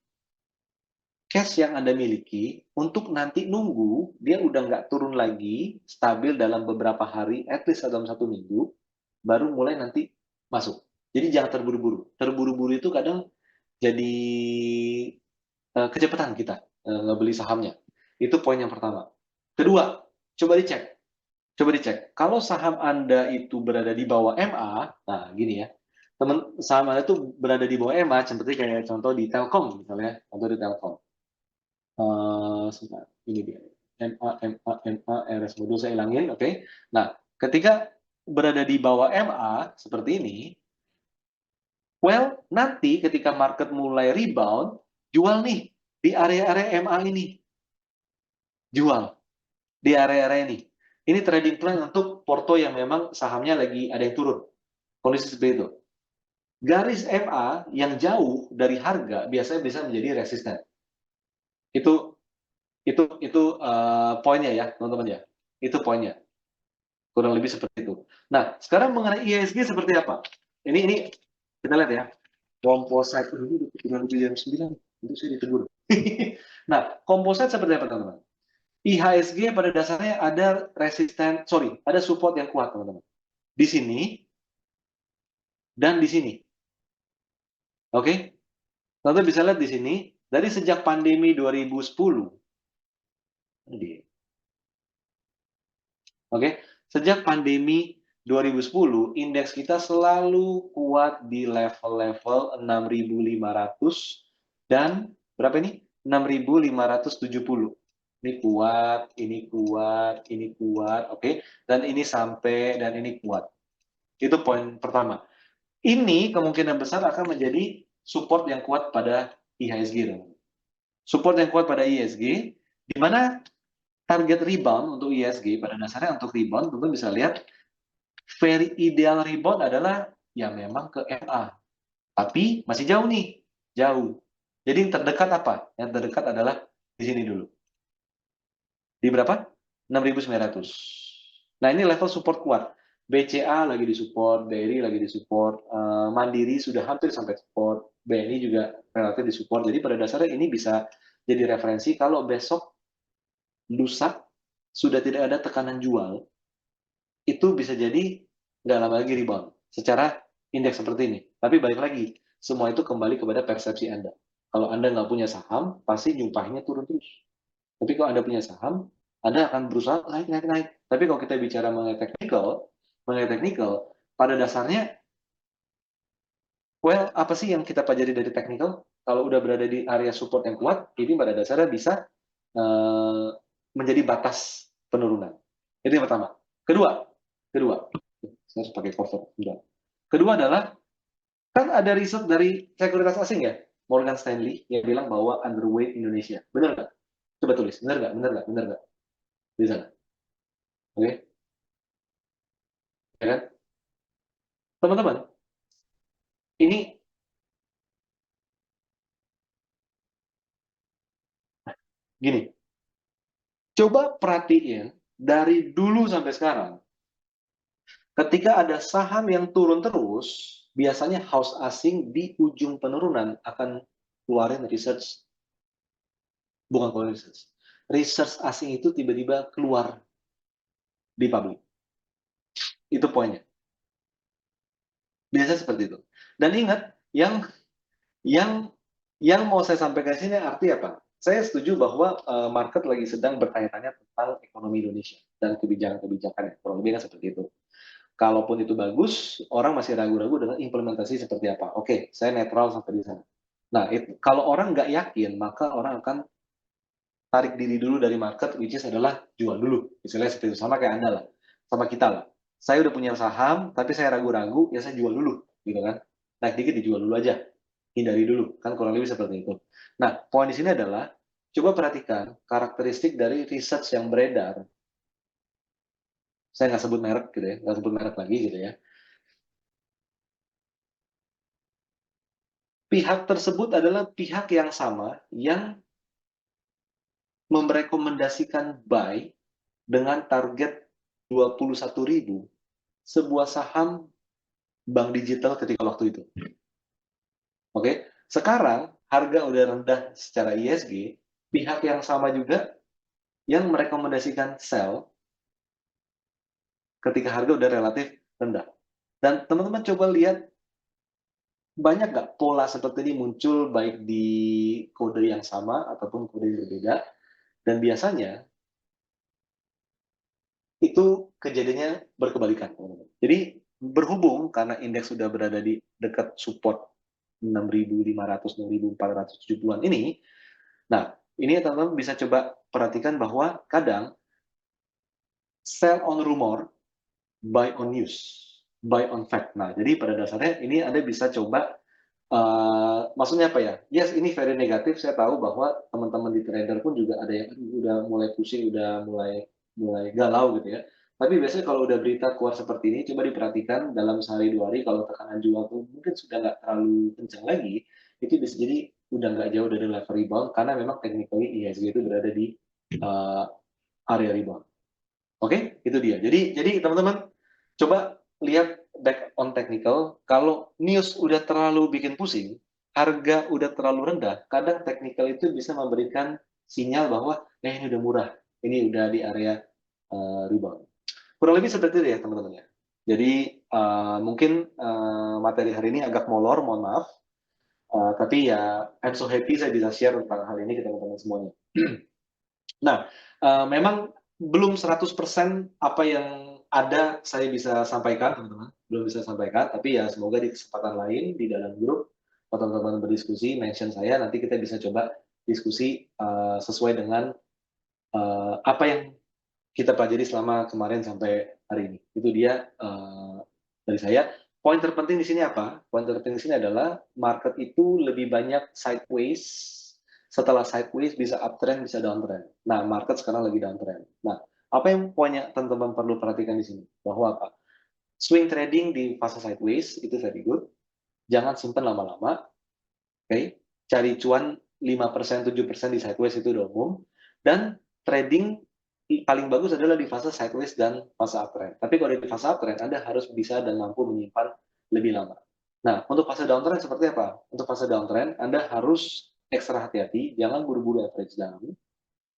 Cash yang Anda miliki untuk nanti nunggu dia udah nggak turun lagi, stabil dalam beberapa hari, at least dalam 1 minggu, baru mulai nanti masuk. Jadi jangan terburu-buru. Terburu-buru itu kadang jadi kecepatan kita ngebeli sahamnya. Itu poin yang pertama. Kedua, coba dicek. Coba dicek. Kalau saham Anda itu berada di bawah MA, nah gini ya, saham Anda itu berada di bawah MA, seperti kayak contoh di Telkom misalnya, contoh di Telkom. Ini dia. MA, RS modul saya hilangin, oke. Nah, ketika berada di bawah MA seperti ini, well, nanti ketika market mulai rebound, jual nih di area-area MA ini. Jual di area-area ini. Ini trading plan untuk porto yang memang sahamnya lagi ada yang turun. Kondisi seperti itu. Garis MA yang jauh dari harga biasanya bisa menjadi resisten. Itu poinnya ya, teman-teman ya. Itu poinnya. Kurang lebih seperti itu. Nah, sekarang mengenai ISG seperti apa? Ini kita lihat ya. Composite dulu udah lebih jam 9, itu saya ditegur. Nah, composite seperti apa, teman-teman? IHSG pada dasarnya ada ada support yang kuat, teman-teman. Di sini dan di sini. Oke? Teman-teman bisa lihat di sini, dari sejak pandemi 2010, oke, sejak pandemi 2010, indeks kita selalu kuat di level-level 6.500 dan berapa ini? 6.570. Ini kuat, ini kuat, ini kuat, oke. Dan ini sampai, dan ini kuat. Itu poin pertama. Ini kemungkinan besar akan menjadi support yang kuat pada IHSG. Support yang kuat pada IHSG, di mana target rebound untuk IHSG pada dasarnya untuk rebound, teman bisa lihat very ideal rebound adalah ya memang ke MA. Tapi masih jauh nih, jauh. Jadi yang terdekat apa? Yang terdekat adalah di sini dulu. Di berapa? 6.900. Nah, ini level support kuat. BCA lagi disupport, BRI lagi disupport, Mandiri sudah hampir sampai support, BNI juga relatif disupport. Jadi pada dasarnya ini bisa jadi referensi kalau besok lusa sudah tidak ada tekanan jual, itu bisa jadi nggak lama lagi rebound secara indeks seperti ini. Tapi balik lagi, semua itu kembali kepada persepsi Anda. Kalau Anda nggak punya saham, pasti nyumpahnya turun terus. Tapi kalau Anda punya saham, Anda akan berusaha naik, naik, naik. Tapi kalau kita bicara mengenai teknikal, pada dasarnya, well, apa sih yang kita pelajari dari teknikal? Kalau udah berada di area support yang kuat, ini pada dasarnya bisa menjadi batas penurunan. Itu yang pertama. Kedua, saya harus pakai cover. Kedua adalah, kan ada riset dari sekuritas asing ya, Morgan Stanley, yang bilang bahwa underweight Indonesia. Benar nggak? Coba tulis, benar nggak? Benar nggak? Benar nggak? Di sana. Oke? Ya kan? Teman-teman, ini gini, coba perhatiin dari dulu sampai sekarang, ketika ada saham yang turun terus, biasanya house asing di ujung penurunan akan keluarin research, bukan keluarin research. Research asing itu tiba-tiba keluar di publik. Itu poinnya. Biasanya seperti itu. Dan ingat, yang yang mau saya sampaikan sini arti apa? Saya setuju bahwa market lagi sedang bertanya-tanya tentang ekonomi Indonesia dan kebijakan-kebijakan, kurang lebih kan seperti itu. Kalaupun itu bagus, orang masih ragu-ragu dengan implementasi seperti apa. Oke, saya netral sampai di sana. Nah, kalau orang nggak yakin, maka orang akan tarik diri dulu dari market, which is adalah jual dulu. Misalnya seperti itu, sama kayak Anda lah, sama kita lah. Saya udah punya saham, tapi saya ragu-ragu, ya saya jual dulu, gitu kan. Naik dikit dijual dulu aja, hindari dulu, kan kurang lebih seperti itu. Nah, poin di sini adalah, coba perhatikan karakteristik dari research yang beredar. Saya nggak sebut merek gitu ya, nggak sebut merek lagi gitu ya. Pihak tersebut adalah pihak yang sama yang merekomendasikan buy dengan target 21.000 sebuah saham bank digital ketika waktu itu. Oke, sekarang harga udah rendah secara ISG, pihak yang sama juga yang merekomendasikan sell ketika harga udah relatif rendah. Dan teman-teman coba lihat banyak nggak pola seperti ini muncul baik di kode yang sama ataupun kode yang berbeda, dan biasanya itu kejadiannya berkebalikan, teman-teman. Jadi berhubung karena indeks sudah berada di dekat support 6.500, 6.470-an ini, nah ini teman-teman bisa coba perhatikan bahwa kadang sell on rumor, buy on news, buy on fact. Nah, jadi pada dasarnya ini Anda bisa coba, maksudnya apa ya? Yes, ini very negatif. Saya tahu bahwa teman-teman di trader pun juga ada yang udah mulai pusing, udah mulai mulai galau gitu ya. Tapi biasanya kalau udah berita keluar seperti ini, coba diperhatikan dalam sehari dua hari kalau tekanan jual tuh mungkin sudah nggak terlalu kencang lagi, itu bisa jadi udah nggak jauh dari level rebound karena memang technically IHSG itu berada di uh, area rebound. Oke, itu dia. Jadi teman-teman coba lihat back on technical. Kalau news udah terlalu bikin pusing, harga udah terlalu rendah, kadang technical itu bisa memberikan sinyal bahwa ini udah murah, ini udah di area rebound. Kurang lebih seperti itu ya teman-teman ya. Jadi mungkin materi hari ini agak molor, mohon maaf. Tapi ya I'm so happy saya bisa share tentang hal ini ke teman-teman semuanya. Nah, memang belum 100% apa yang ada saya bisa sampaikan, teman-teman. Belum bisa sampaikan, tapi ya semoga di kesempatan lain di dalam grup, kalau teman-teman berdiskusi, mention saya, nanti kita bisa coba diskusi sesuai dengan apa yang kita pelajari selama kemarin sampai hari ini. Itu dia dari saya. Poin terpenting di sini apa? Poin terpenting di sini adalah market itu lebih banyak sideways. Setelah sideways bisa uptrend, bisa downtrend. Nah, market sekarang lagi downtrend. Nah, apa yang poinnya teman-teman perlu perhatikan di sini? Bahwa apa? Swing trading di fase sideways itu very good. Jangan simpan lama-lama. Okay? Cari cuan 5%, 7% di sideways itu udah umum. Dan trading paling bagus adalah di fase sideways dan fase uptrend. Tapi kalau di fase uptrend, Anda harus bisa dan mampu menyimpan lebih lama. Nah, untuk fase downtrend seperti apa? Untuk fase downtrend, Anda harus ekstra hati-hati, jangan buru-buru average down,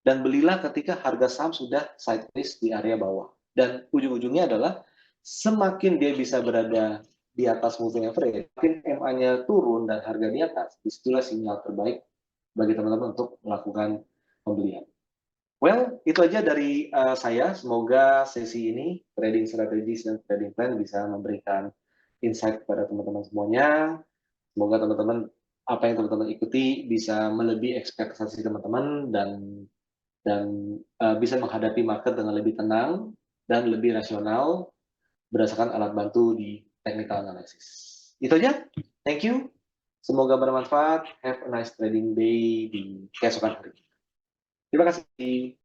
dan belilah ketika harga saham sudah sideways di area bawah. Dan ujung-ujungnya adalah semakin dia bisa berada di atas moving average, semakin MA-nya turun dan harga di atas, disitulah sinyal terbaik bagi teman-teman untuk melakukan pembelian. Well, itu aja dari saya. Semoga sesi ini, trading strategis dan trading plan, bisa memberikan insight kepada teman-teman semuanya. Semoga teman-teman, apa yang teman-teman ikuti bisa melebihi ekspektasi teman-teman dan bisa menghadapi market dengan lebih tenang dan lebih rasional berdasarkan alat bantu di technical analysis. Itu aja. Thank you. Semoga bermanfaat. Have a nice trading day di keesokan hari. Terima kasih.